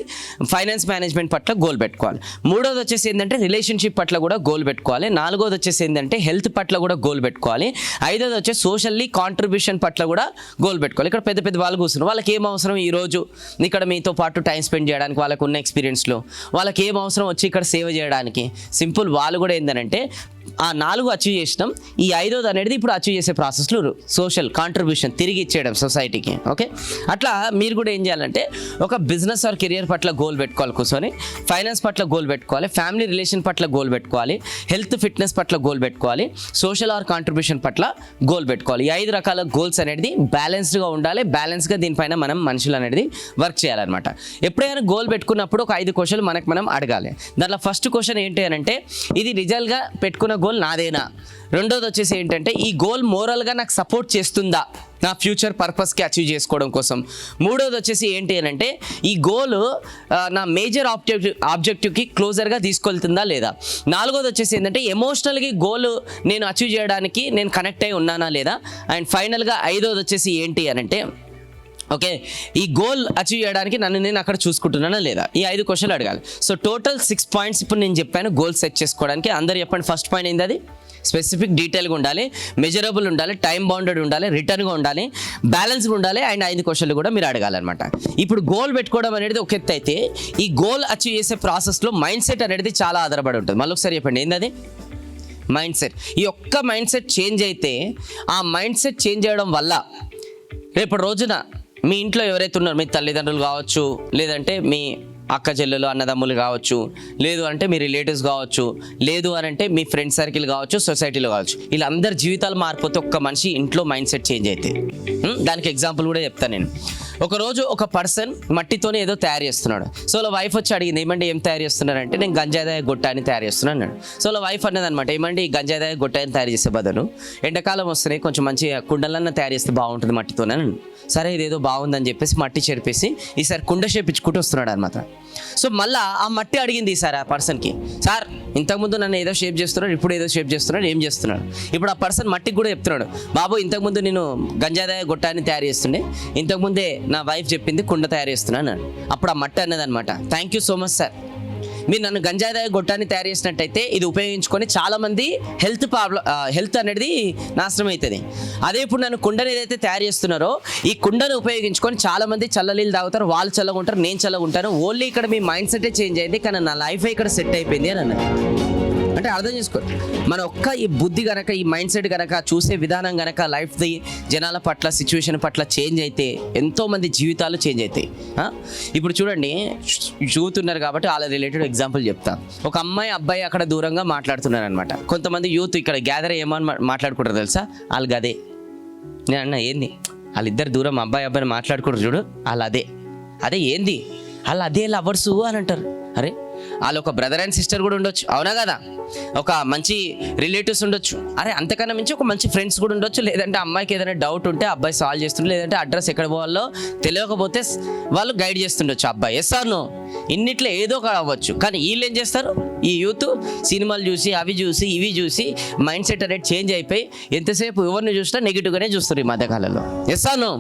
ఫైనాన్స్ మేనేజ్మెంట్ పట్ల గోల్ పెట్టుకోవాలి. 3వది వచ్చేసి ఏంటంటే రిలేషన్షిప్ పట్ల కూడా గోల్ పెట్టుకోవాలి. 4వది వచ్చేసి ఏంటంటే హెల్త్ పట్ల కూడా గోల్ పెట్టుకోవాలి. 5వది వచ్చేసి సోషల్లీ కాంట్రిబ్యూషన్ పట్ల కూడా గోల్ పెట్టుకోవాలి. ఇక్కడ పెద్ద వాళ్ళు కూర్చున్నారు, వాళ్ళకి ఏం అవసరం ఈరోజు ఇక్కడ మీతో పాటు టైం స్పెండ్ చేయడానికి, వాళ్ళకు ఉన్న ఎక్స్పీరియన్స్లో వాళ్ళకి ఏం అవసరం వచ్చి ఇక్కడ సేవ చేయడానికి, సింపుల్ వాళ్ళు కూడా ఏంటంటే ఆ 4 అచీవ్ చేసినాం, ఈ 5వది అనేది ఇప్పుడు అచీవ్ చేసే ప్రాసెస్లో సోషల్ కాంట్రిబ్యూషన్ తిరిగి ఇచ్చేయడం సొసైటీకి. ఓకే, అట్లా మీరు కూడా ఏం చేయాలంటే ఒక బిజినెస్ ఆర్ కెరియర్ పట్ల గోల్ పెట్టుకోవాలి, కూర్చొని ఫైనాన్స్ పట్ల గోల్ పెట్టుకోవాలి, ఫ్యామిలీ రిలేషన్ పట్ల గోల్ పెట్టుకోవాలి, హెల్త్ ఫిట్నెస్ పట్ల గోల్ పెట్టుకోవాలి, సోషల్ ఆర్ కాంట్రిబ్యూషన్ పట్ల గోల్ పెట్టుకోవాలి. ఈ 5 రకాల గోల్స్ అనేది బ్యాలెన్స్డ్గా ఉండాలి. బ్యాలెన్స్గా దీనిపైన మనం మనుషులు అనేది వర్క్ చేయాలన్నమాట. ఎప్పుడైనా గోల్ పెట్టుకున్నప్పుడు ఒక 5 క్వశ్చన్లు మనం అడగాలి. దాంట్లో ఫస్ట్ క్వశ్చన్ ఏంటి అని అంటే, ఇది రిజల్ట్గా పెట్టుకున్న గోల్ నాదేనా? 2వది వచ్చేసి ఏంటంటే, ఈ గోల్ మోరల్గా నాకు సపోర్ట్ చేస్తుందా నా ఫ్యూచర్ పర్పస్కి అచీవ్ చేసుకోవడం కోసం? 3వది వచ్చేసి ఏంటి అని అంటే, ఈ గోల్ నా మేజర్ ఆబ్జెక్టివ్కి క్లోజర్గా తీసుకెళ్తుందా లేదా? 4వది వచ్చేసి ఏంటంటే, ఎమోషనల్గా గోల్ నేను అచీవ్ చేయడానికి నేను కనెక్ట్ అయి ఉన్నానా లేదా? అండ్ ఫైనల్గా 5వది వచ్చేసి ఏంటి అని అంటే, ఓకే, ఈ గోల్ అచీవ్ చేయడానికి నన్ను నేను అక్కడ చూసుకుంటున్నానా లేదా? ఈ 5 క్వశ్చన్లు అడగాలి. సో టోటల్ 6 పాయింట్స్ ఇప్పుడు నేను చెప్పాను గోల్ సెట్ చేసుకోవడానికి. అందరు చెప్పండి, ఫస్ట్ పాయింట్ ఏంది? అది స్పెసిఫిక్, డీటెయిల్గా ఉండాలి, మెజరబుల్ ఉండాలి, టైం బౌండెడ్ ఉండాలి, రిటర్న్గా ఉండాలి, బ్యాలెన్స్గా ఉండాలి, అండ్ 5 క్వశ్చన్లు కూడా మీరు అడగాలన్నమాట. ఇప్పుడు గోల్ పెట్టుకోవడం అనేది ఒక ఎత్తు అయితే, ఈ గోల్ అచీవ్ చేసే ప్రాసెస్లో మైండ్ సెట్ అనేది చాలా ఆధారపడి ఉంటుంది. మళ్ళీ ఒకసారి చెప్పండి, ఏంది అది? Mind set. ఈ ఒక్క మైండ్ సెట్ చేంజ్ అయితే, ఆ మైండ్ సెట్ చేంజ్ చేయడం వల్ల రేపటి రోజున మీ ఇంట్లో ఎవరైతే ఉన్నారో, మీ తల్లిదండ్రులు కావచ్చు, లేదంటే మీ అక్క చెల్లెలు అన్నదమ్ములు కావచ్చు, లేదు అంటే మీ రిలేటివ్స్ కావచ్చు, లేదు అని అంటే మీ ఫ్రెండ్ సర్కిల్ కావచ్చు, సొసైటీలో కావచ్చు, వీళ్ళందరి జీవితాలు మారిపోతే ఒక్క మనిషి ఇంట్లో మైండ్ సెట్ చేంజ్ అయితే. దానికి ఎగ్జాంపుల్ కూడా చెప్తాను నేను. ఒకరోజు ఒక పర్సన్ మట్టితోనే ఏదో తయారు చేస్తున్నాడు. సో వాళ్ళ వైఫ్ వచ్చి అడిగింది, ఏమంటే ఏం తయారు చేస్తున్నారంటే, నేను గంజాయిదాయ గొట్టాన్ని తయారు చేస్తున్నాను అన్నాడు. సో వాళ్ళ వైఫ్ అన్నది అనమాట, ఏమంటే ఈ గంజాయిదాయ గొట్టాన్ని తయారు చేసే బదులు ఎండాకాలం వస్తున్నాయి, కొంచెం మంచి కుండలన్నా తయారు చేస్తే బాగుంటుంది మట్టితోనే. సరే ఇదేదో బాగుందని చెప్పేసి మట్టి చెరిపేసి ఈసారి కుండ షేప్ ఇచ్చుకుంటూ వస్తున్నాడు అనమాట. సో మళ్ళీ ఆ మట్టి అడిగింది సార్ ఆ పర్సన్కి, సార్ ఇంతకుముందు నన్ను ఏదో షేప్ చేస్తున్నాడు, ఇప్పుడు ఏదో షేప్ చేస్తున్నాడు, ఏం చేస్తున్నాడు? ఇప్పుడు ఆ పర్సన్ మట్టికి కూడా చెప్తున్నాడు, బాబు ఇంతకుముందు నేను గంజాదాయ గొట్టాన్ని తయారు చేస్తుండే, ఇంతకుముందే నా వైఫ్ చెప్పింది కుండ తయారు చేస్తున్నాను. అప్పుడు ఆ మట్టి అన్నదనమాట, thank you so much sir, మీరు నన్ను గంజాదాయ గొట్టాన్ని తయారు చేసినట్టయితే ఇది ఉపయోగించుకొని చాలామంది హెల్త్ అనేది నాశనం అవుతుంది. అదే ఇప్పుడు నన్ను కుండని ఏదైతే తయారు చేస్తున్నారో ఈ కుండను ఉపయోగించుకొని చాలామంది చల్లనీళ్ళు తాగుతారు, వాళ్ళు చల్లగా ఉంటారు, నేను చల్లగా ఉంటాను. ఓన్లీ ఇక్కడ మీ మైండ్ సెటే చేంజ్ అయింది, కానీ నా లైఫ్ ఇక్కడ సెట్ అయిపోయింది అని అన్నది. అంటే అర్థం చేసుకో, మన ఒక్క ఈ బుద్ధి కనుక, ఈ మైండ్ సెట్ కనుక, చూసే విధానం కనుక లైఫ్ది జనాల పట్ల, సిచ్యువేషన్ పట్ల చేంజ్ అయితే ఎంతోమంది జీవితాలు చేంజ్ అవుతాయి. ఇప్పుడు చూడండి, యూత్ ఉన్నారు కాబట్టి వాళ్ళ రిలేటెడ్ ఎగ్జాంపుల్ చెప్తా. ఒక అమ్మాయి అబ్బాయి అక్కడ దూరంగా మాట్లాడుతున్నారు అనమాట. కొంతమంది యూత్ ఇక్కడ గ్యాదర్ ఏమని మాట్లాడుకుంటారు తెలుసా? వాళ్ళు అదే, నేను అన్న ఏంది వాళ్ళిద్దరు దూరం అబ్బాయిని మాట్లాడుకుంటారు చూడు, వాళ్ళు అదే ఏంది వాళ్ళు అదే లవర్సు అని అంటారు. అరే వాళ్ళు ఒక బ్రదర్ అండ్ సిస్టర్ కూడా ఉండొచ్చు, అవునా కదా? ఒక మంచి రిలేటివ్స్ ఉండొచ్చు, అరే అంతకన్నా మించి ఒక మంచి ఫ్రెండ్స్ కూడా ఉండొచ్చు. లేదంటే అమ్మాయికి ఏదైనా డౌట్ ఉంటే అబ్బాయి సాల్వ్ చేస్తుండే, లేదంటే అడ్రస్ ఎక్కడ పోవాలో తెలియకపోతే వాళ్ళు గైడ్ చేస్తుండొచ్చు అబ్బాయి. Yes or no? ఇన్నిట్లో ఏదో ఒక అవ్వచ్చు. కానీ వీళ్ళు ఏం చేస్తారు, ఈ యూత్ సినిమాలు చూసి అవి చూసి ఇవి చూసి మైండ్ సెట్ అనేది చేంజ్ అయిపోయి ఎంతసేపు ఎవరిని చూసినా నెగిటివ్గానే చూస్తారు ఈ మధ్యకాలంలో. Yes or no?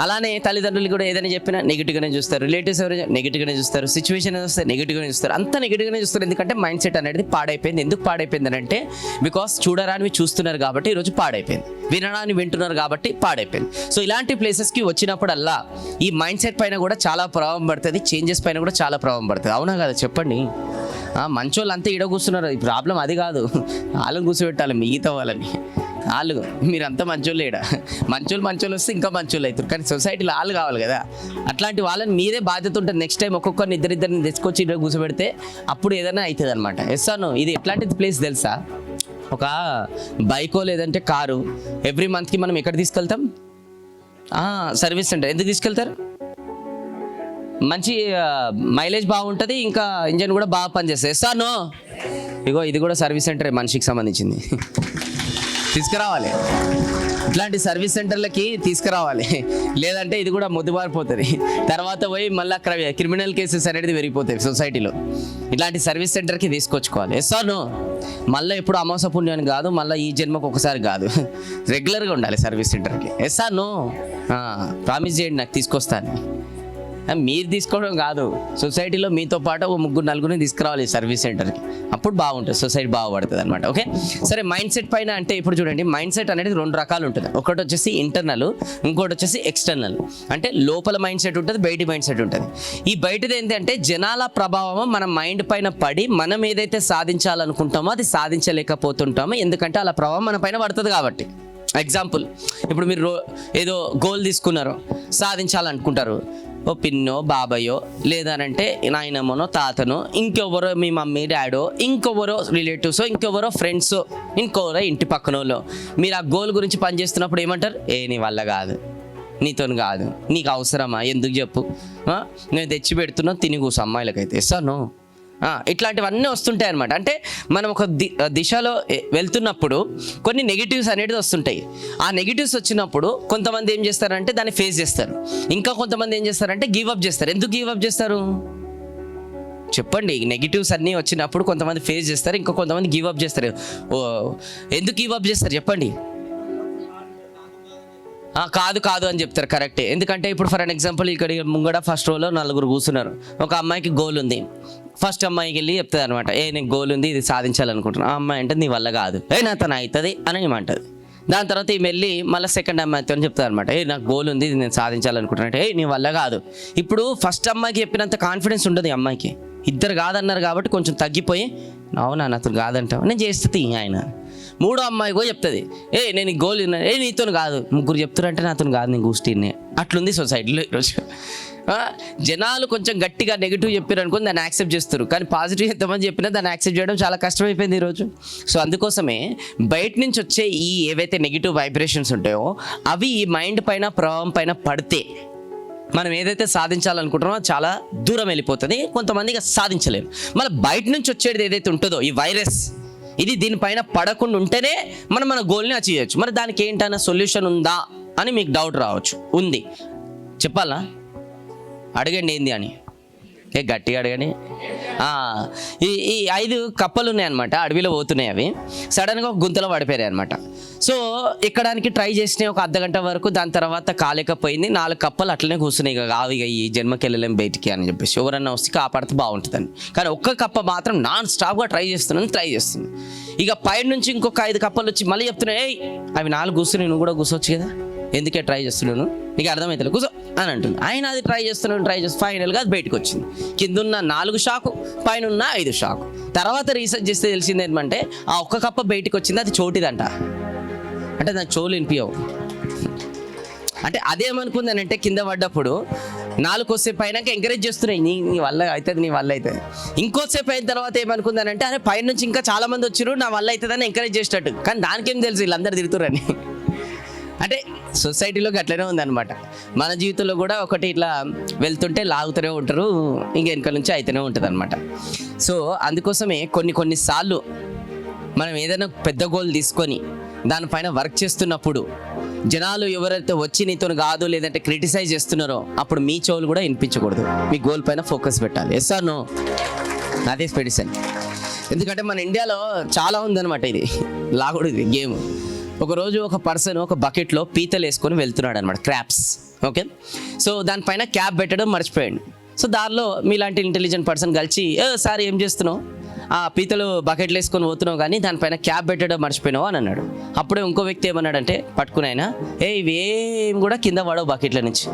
అలానే తల్లిదండ్రులు కూడా ఏదైనా చెప్పినా నెగిటివ్గానే చూస్తారు, రిలేటివ్స్ ఎవరైనా నెగిటివ్గానే చూస్తారు, సిచ్యువేషన్ వస్తే నెగిటివ్గానే చూస్తారు, అంతా నెగిటివ్గానే చూస్తారు. ఎందుకంటే మైండ్ సెట్ అనేది పాడైపోయింది. ఎందుకు పాడైపోయింది అంటే బికాస్ చూడరాని చూస్తున్నారు కాబట్టి ఈరోజు పాడైపోయింది, వినడాన్ని వింటున్నారు కాబట్టి పాడైపోయింది. సో ఇలాంటి ప్లేసెస్కి వచ్చినప్పుడల్లా ఈ మైండ్ సెట్ పైన కూడా చాలా ప్రభావం పడుతుంది, చేంజెస్ పైన కూడా చాలా ప్రభావం పడుతుంది. అవునా కదా చెప్పండి? మంచోళ్ళు అంతా ఈడ కూర్చున్నారు, ఈ ప్రాబ్లం అది కాదు, వాళ్ళని కూర్చోబెట్టాలి మిగతా వాళ్ళని. వాళ్ళు మీరంతా మంచోళ్ళు, ఈడ మంచోళ్ళు వస్తే ఇంకా మంచోళ్ళు అవుతారు, కానీ సొసైటీలో వాళ్ళు కావాలి కదా. అట్లాంటి వాళ్ళని మీదే బాధ్యత ఉంటుంది. నెక్స్ట్ టైం ఒక్కొక్కరిని ఇద్దరిని తెచ్చుకొచ్చి ఇక్కడ కూర్చోబెడితే అప్పుడు ఏదైనా అవుతుంది అనమాట. ఎస్సాను, ఇది ఎట్లాంటి ప్లేస్ తెలుసా? ఒక బైకో లేదంటే కారు ఎవ్రీ మంత్కి మనం ఎక్కడ తీసుకెళ్తాం? Service centre. ఎందుకు తీసుకెళ్తారు? మంచి మైలేజ్ బాగుంటుంది, ఇంకా ఇంజన్ కూడా బాగా పనిచేస్తుంది. ఎస్సాను, ఇగో ఇది కూడా సర్వీస్ సెంటరే, మనిషికి సంబంధించింది. తీసుకురావాలి, ఇట్లాంటి సర్వీస్ సెంటర్లకి తీసుకురావాలి, లేదంటే ఇది కూడా మొద్దుబారిపోతుంది. తర్వాత పోయి మళ్ళీ క్రిమినల్ కేసెస్ అనేది పెరిగిపోతాయి సొసైటీలో. ఇట్లాంటి సర్వీస్ సెంటర్కి తీసుకొచ్చుకోవాలి. Yes or no? మళ్ళీ ఎప్పుడు అమాస పుణ్యాన్ని కాదు, మళ్ళీ ఈ జన్మకు ఒకసారి కాదు, రెగ్యులర్గా ఉండాలి సర్వీస్ సెంటర్కి. Yes or no? ప్రామిస్ చేయండి నాకు తీసుకొస్తాను. మీరు తీసుకోవడం కాదు, సొసైటీలో మీతో పాటు ఒక 3-4 తీసుకురావాలి సర్వీస్ సెంటర్కి, అప్పుడు బాగుంటుంది, సొసైటీ బాగుపడుతుంది అనమాట. ఓకే, సరే. మైండ్ సెట్ పైన అంటే ఇప్పుడు చూడండి, మైండ్ సెట్ అనేది 2 రకాలు ఉంటుంది. ఒకటి వచ్చేసి ఇంటర్నల్, ఇంకోటి వచ్చేసి ఎక్స్టర్నల్. అంటే లోపల మైండ్ సెట్ ఉంటుంది, బయటి మైండ్ సెట్ ఉంటుంది. ఈ బయటది ఏంటంటే జనాల ప్రభావం మన మైండ్ పైన పడి మనం ఏదైతే సాధించాలనుకుంటామో అది సాధించలేకపోతుంటామో, ఎందుకంటే అలా ప్రభావం మన పైన పడుతుంది కాబట్టి. ఎగ్జాంపుల్, ఇప్పుడు మీరు ఏదో గోల్ తీసుకున్నారు, సాధించాలనుకుంటారు. ఓ పిన్నో బాబాయో లేదనంటే నాయనమ్మనో తాతనో, ఇంకెవరో మీ మమ్మీ డాడో, ఇంకెవరో రిలేటివ్సో, ఇంకెవరో ఫ్రెండ్సో, ఇంకెవరో ఇంటి పక్కనోళ్ళో మీరు ఆ గోల్ గురించి పనిచేస్తున్నప్పుడు ఏమంటారు? నీ వల్ల కాదు, నీతో కాదు, నీకు అవసరమా, ఎందుకు చెప్పు, నేను తెచ్చి పెడుతున్నా తిని కూర్చో. అమ్మాయిలకైతే ఇస్తాను. ఇట్లాంటివన్నీ వస్తుంటాయి అనమాట. అంటే మనం ఒక దిశలో వెళ్తున్నప్పుడు కొన్ని నెగిటివ్స్ అనేది వస్తుంటాయి. ఆ నెగిటివ్స్ వచ్చినప్పుడు కొంతమంది ఏం చేస్తారంటే దాన్ని ఫేస్ చేస్తారు, ఇంకా కొంతమంది ఏం చేస్తారంటే గివ్ అప్ చేస్తారు. ఎందుకు గివ్ అప్ చేస్తారు చెప్పండి? నెగిటివ్స్ అన్నీ వచ్చినప్పుడు కొంతమంది ఫేస్ చేస్తారు, ఇంకా కొంతమంది గివ్ అప్ చేస్తారు. ఎందుకు గివ్ అప్ చేస్తారు చెప్పండి? కాదు అని చెప్తారు. కరెక్టే. ఎందుకంటే ఇప్పుడు ఫర్ అన్ ఎగ్జాంపుల్ ఇక్కడ ముంగడ ఫస్ట్ రోలో 4 కూర్చున్నారు. ఒక అమ్మాయికి గోల్ ఉంది. ఫస్ట్ అమ్మాయికి వెళ్ళి చెప్తుంది అనమాట, నీకు గోల్ ఉంది, ఇది సాధించాలనుకుంటున్నాను. ఆ అమ్మాయి అంటే నీ వల్ల కాదు, నా తను అవుతుంది అని ఏమంటుంది. దాని తర్వాత ఈ వెళ్ళి మళ్ళీ సెకండ్ అమ్మాయితో చెప్తుంది అనమాట, నాకు గోల్ ఉంది, ఇది నేను సాధించాలనుకుంటున్నాను. నీ వల్ల కాదు. ఇప్పుడు ఫస్ట్ అమ్మాయికి చెప్పినంత కాన్ఫిడెన్స్ ఉండదు ఈ అమ్మాయికి. ఇద్దరు కాదన్నారు కాబట్టి కొంచెం తగ్గిపోయి, అవునా నాతో కాదంటావు, నేను చేస్తుంది ఆయన. 3వ అమ్మాయి కూడా చెప్తుంది, నేను గోల్ నీతో కాదు. 3 చెప్తారంటే నాతో కాదు, నేను కూర్చుని. అట్లుంది సొసైటీలో ఈరోజు. జనాలు కొంచెం గట్టిగా నెగిటివ్ చెప్పారు అనుకుని దాన్ని యాక్సెప్ట్ చేస్తారు, కానీ పాజిటివ్ ఎంతమంది చెప్పినా దాన్ని యాక్సెప్ట్ చేయడం చాలా కష్టమైపోయింది ఈరోజు. సో అందుకోసమే బయట నుంచి వచ్చే ఈ ఏవైతే నెగిటివ్ వైబ్రేషన్స్ ఉంటాయో అవి ఈ మైండ్ పైన, ప్రభావం పైన పడితే మనం ఏదైతే సాధించాలనుకుంటున్నామో చాలా దూరం వెళ్ళిపోతుంది. కొంతమందికి సాధించలేరు. మళ్ళీ బయట నుంచి వచ్చేది ఏదైతే ఉంటుందో ఈ వైరస్, ఇది దీనిపైన పడకుండా ఉంటేనే మనం మన గోల్ని అచీవ్ చేయొచ్చు. మరి దానికి ఏంటన్నా సొల్యూషన్ ఉందా అని మీకు డౌట్ రావచ్చు. ఉంది, చెప్పాలా? అడగండి ఏంది అని. గట్టిగా అడగని. ఈ 5 కప్పలు ఉన్నాయన్నమాట, అడవిలో పోతున్నాయి. అవి సడన్గా ఒక గుంతలో పడిపోయాయి అనమాట. సో ఎక్కడానికి ట్రై చేసినాయి ఒక అర్ధగంట వరకు. దాని తర్వాత కాలేకపోయింది. 4 కప్పలు అట్లనే కూర్చున్నాయి. ఇక ఇక ఈ జన్మకి వెళ్ళలేం బయటికి అని చెప్పేసి ఎవరన్నా వస్తే కాపాడితే బాగుంటుందని. కానీ ఒక్క కప్ప మాత్రం నాన్ స్టాప్గా ట్రై చేస్తుంది. ఇక పైన నుంచి ఇంకొక 5 కప్పలు వచ్చి మళ్ళీ చెప్తున్నాయి, ఏయ్ అవి 4 కూర్చుని నువ్వు కూడా కూర్చోవచ్చు కదా, ఎందుకే ట్రై చేస్తున్నాను, నీకు అర్థమవుతుంది కూర్చో అని అంటుంది. ఆయన అది ట్రై చేస్తూ ఫైనల్గా అది బయటకు వచ్చింది. కింద ఉన్న 4 షాకు, పైన ఉన్న 5 షాకు. తర్వాత రీసెర్చ్ చేస్తే తెలిసింది ఏంటంటే ఆ ఒక్క కప్ప బయటకు వచ్చింది, అది చోటిదంట. అంటే దాని చెవులు వినిపించవు. అంటే అదేమనుకుంది అని అంటే కింద పడ్డప్పుడు 4 కొద్దిసేపు అయినాక ఎంకరేజ్ చేస్తున్నాయి, నీ వల్ల అవుతుంది, నీ వల్ల అవుతుంది. ఇంకోసేపు అయిన తర్వాత ఏమనుకుంది అని అంటే అరే పైన నుంచి ఇంకా చాలా మంది వచ్చారు, నా వల్ల అవుతుందని ఎంకరేజ్ చేసేటట్టు. కానీ దానికేం తెలుసు వీళ్ళందరూ తిరుగుతారని. అంటే సొసైటీలోకి అట్లనే ఉందన్నమాట. మన జీవితంలో కూడా ఒకటి ఇట్లా వెళ్తుంటే లాగుతూనే ఉంటారు, ఇంక వెనక నుంచి అయితేనే ఉంటుంది అనమాట. సో అందుకోసమే కొన్నిసార్లు మనం ఏదైనా పెద్ద గోల్ తీసుకొని దానిపైన వర్క్ చేస్తున్నప్పుడు జనాలు ఎవరైతే వచ్చి నీతో కాదు లేదంటే క్రిటిసైజ్ చేస్తున్నారో అప్పుడు మీ చెవులు కూడా వినిపించకూడదు. మీ గోల్ పైన ఫోకస్ పెట్టాలి. Yes or no? అదే మెడిసిన్. ఎందుకంటే మన ఇండియాలో చాలా ఉందన్నమాట ఇది లాగుడు, ఇది గేమ్. ఒకరోజు ఒక పర్సన్ ఒక బకెట్లో పీతలు వేసుకొని వెళ్తున్నాడు అనమాట, క్రాప్స్. ఓకే, సో దానిపైన క్యాప్ పెట్టడం మర్చిపోయాడు. సో దానిలో మీలాంటి ఇంటెలిజెంట్ పర్సన్ కలిసి సార్ ఏం చేస్తున్నావు, ఆ పీతలు బకెట్లు వేసుకొని పోతున్నావు కానీ దానిపైన క్యాప్ పెట్టడం మర్చిపోయినావు అని అన్నాడు. అప్పుడే ఇంకో వ్యక్తి ఏమన్నాడంటే పట్టుకునైనా ఇవేం కూడా కింద పడవు బకెట్ల నుంచి.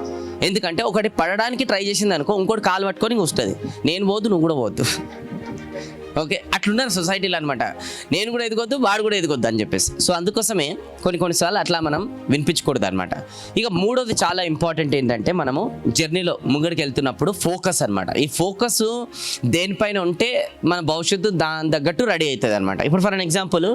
ఎందుకంటే ఒకటి పడడానికి ట్రై చేసింది అనుకో, ఇంకోటి కాలు పట్టుకొని వస్తుంది. నేను పోద్దు, నువ్వు కూడా పోద్దు. ఓకే, అట్లున్నారు సొసైటీలో అనమాట. నేను కూడా ఎదగొద్దు, వాడు కూడా ఎదగొద్దు అని చెప్పేసి. సో అందుకోసమే కొన్నిసార్లు అట్లా మనం వినిపించకూడదు అనమాట. ఇక మూడోది చాలా ఇంపార్టెంట్ ఏంటంటే మనము జర్నీలో ముంగడికి వెళ్తున్నప్పుడు ఫోకస్ అనమాట. ఈ ఫోకస్ దేనిపైన ఉంటే మన భవిష్యత్తు దాని తగ్గట్టు రెడీ అవుతుంది అనమాట. ఇప్పుడు ఫర్ ఎగ్జాంపుల్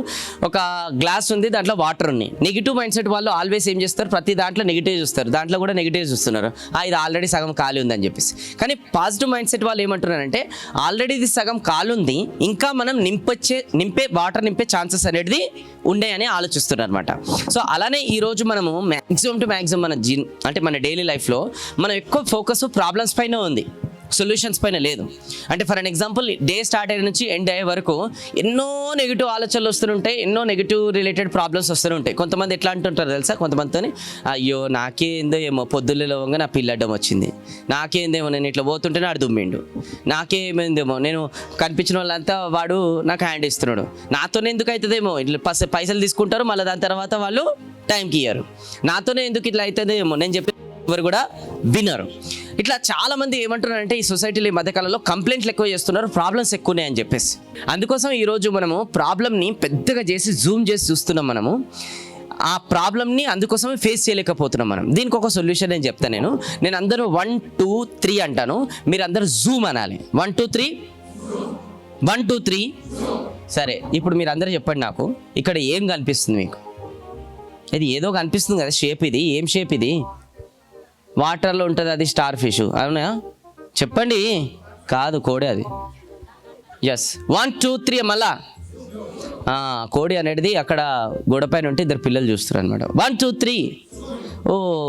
ఒక గ్లాస్ ఉంది, దాంట్లో వాటర్ ఉన్నాయి. నెగిటివ్ మైండ్ సెట్ వాళ్ళు ఆల్వేస్ ఏం చేస్తారు, ప్రతి దాంట్లో నెగిటివ్ చూస్తారు, దాంట్లో కూడా నెగిటివ్ చూస్తున్నారు. ఇది ఆల్రెడీ సగం ఖాళీ ఉందని చెప్పేసి. కానీ పాజిటివ్ మైండ్ సెట్ వాళ్ళు ఏమంటున్నారంటే ఆల్రెడీ ఇది సగం ఖాళీ ఉంది, ఇంకా మనం వాటర్ నింపే ఛాన్సెస్ అనేది ఉన్నాయని ఆలోచిస్తున్నారు అనమాట. సో అలానే ఈరోజు మనము మ్యాక్సిమం టు మ్యాక్సిమం మన డైలీ లైఫ్లో మనం ఎక్కువ ఫోకస్ ప్రాబ్లమ్స్ పైన ఉంది, సొల్యూషన్స్ పైన లేదు. అంటే ఫర్ ఎగ్జాంపుల్ డే స్టార్ట్ అయిన నుంచి ఎండ్ అయ్యే వరకు ఎన్నో నెగిటివ్ ఆలోచనలు వస్తుంటాయి, ఎన్నో నెగిటివ్ రిలేటెడ్ ప్రాబ్లమ్స్ వస్తుంటాయి. కొంతమంది ఎట్లా అంటుంటారు తెలుసా, కొంతమందితో అయ్యో నాకేందో ఏమో పొద్దులేవంగా నా పిల్లడ్డం వచ్చింది, నాకేందేమో నేను ఇట్లా పోతుంటేనే ఆడు దుమ్మిండు, నాకేమైందేమో నేను కనిపించిన వాళ్ళంతా వాడు నాకు హ్యాండ్ ఇస్తున్నాడు, నాతోనే ఎందుకు అవుతుందేమో ఇట్లా పైసలు తీసుకుంటారు, మళ్ళీ దాని తర్వాత వాళ్ళు టైంకి ఇయ్యరు, నాతోనే ఎందుకు ఇట్లా అవుతుందేమో నేను చెప్పి ఎవరు కూడా వినరు. ఇట్లా చాలా మంది ఏమంటున్నారంటే ఈ సొసైటీలో ఈ మధ్యకాలంలో కంప్లైంట్లు ఎక్కువ చేస్తున్నారు, ప్రాబ్లమ్స్ ఎక్కువనే అని చెప్పేసి. అందుకోసం ఈరోజు మనము ప్రాబ్లమ్ని పెద్దగా చేసి జూమ్ చేసి చూస్తున్నాం. మనము ఆ ప్రాబ్లమ్ని అందుకోసమే ఫేస్ చేయలేకపోతున్నాం మనం. దీనికి ఒక సొల్యూషన్ నేను చెప్తాను. నేను అందరూ 1 2 3 అంటాను, మీరు అందరూ జూమ్ అనాలి. 1 2 3 1 2 3. సరే, ఇప్పుడు మీరు అందరూ చెప్పండి నాకు, ఇక్కడ ఏం కనిపిస్తుంది మీకు? ఇది ఏదో కనిపిస్తుంది కదా షేప్, ఇది ఏం షేప్? ఇది వాటర్లో ఉంటుంది, అది స్టార్ ఫిష్ అవునా? చెప్పండి. కాదు, కోడి అది. ఎస్, 1 2 3 మళ్ళా కోడి అనేది అక్కడ గోడపైన ఉంటే ఇద్దరు పిల్లలు చూస్తారు అనమాట. 1 2 3.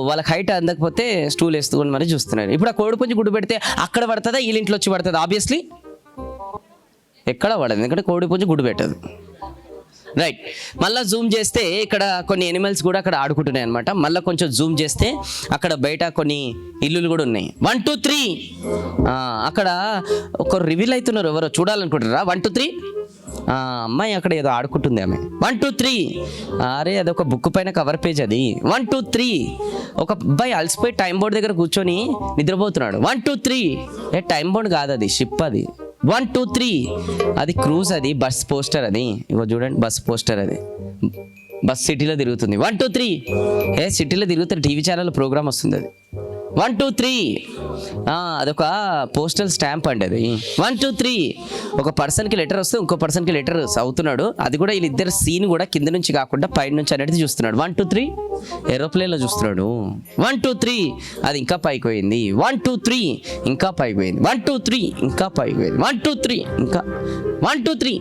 వాళ్ళకి హైట్ అందకపోతే స్టూల్ వేసుకొని మరి చూస్తున్నారు. ఇప్పుడు ఆ కోడి పుంజి గుడ్డు పెడితే అక్కడ పడుతుందా, వీళ్ళింట్లో వచ్చి పడుతుంది? ఆబ్వియస్లీ ఎక్కడ పడదు, ఎందుకంటే కోడి పుంజి గుడ్డు పెట్టదు. రైట్, మళ్ళీ జూమ్ చేస్తే ఇక్కడ కొన్ని ఎనిమల్స్ కూడా అక్కడ ఆడుకుంటున్నాయి అనమాట. మళ్ళీ కొంచెం జూమ్ చేస్తే అక్కడ బయట కొన్ని ఇల్లులు కూడా ఉన్నాయి. 1 2 3. అక్కడ ఒకరు రివీల్ అవుతున్నారు, ఎవరో చూడాలనుకుంటారా? 1 2 3. అమ్మాయి అక్కడ ఏదో ఆడుకుంటుంది ఆమె. 1 2 3. అరే అదొక బుక్ పైన కవర్ పేజ్ అది. 1 2 3. ఒక అబ్బాయి అలసిపోయి టైం బోర్డ్ దగ్గర కూర్చొని నిద్రపోతున్నాడు. 1 2 3. టైం బోర్డ్ కాదు, అది షిప్. అది 1 2 3. అది క్రూజ్, అది బస్ పోస్టర్. అది ఇగో చూడండి, బస్ పోస్టర్. అది బస్ సిటీలో తిరుగుతుంది. 1 2 3. సిటీలో తిరుగుతారు, టీవీ ఛానల్ ప్రోగ్రామ్ వస్తుంది. అది 1 2 3. అదొక పోస్టల్ స్టాంప్ అండి అది. 1 2 3. ఒక పర్సన్కి లెటర్ వస్తే ఇంకో పర్సన్కి లెటర్ అవుతున్నాడు. అది కూడా వీళ్ళిద్దరు సీన్ కూడా కింద నుంచి కాకుండా పైన నుంచి అనేది చూస్తున్నాడు. 1 2 3. ఏరోప్లేన్లో చూస్తున్నాడు. 1 2 3. అది ఇంకా పైకి పోయింది. 1 2 3. ఇంకా పైకి పోయింది. 1 2 3. ఇంకా పైకి పోయింది. 1 2 3. ఇంకా 1 2 3.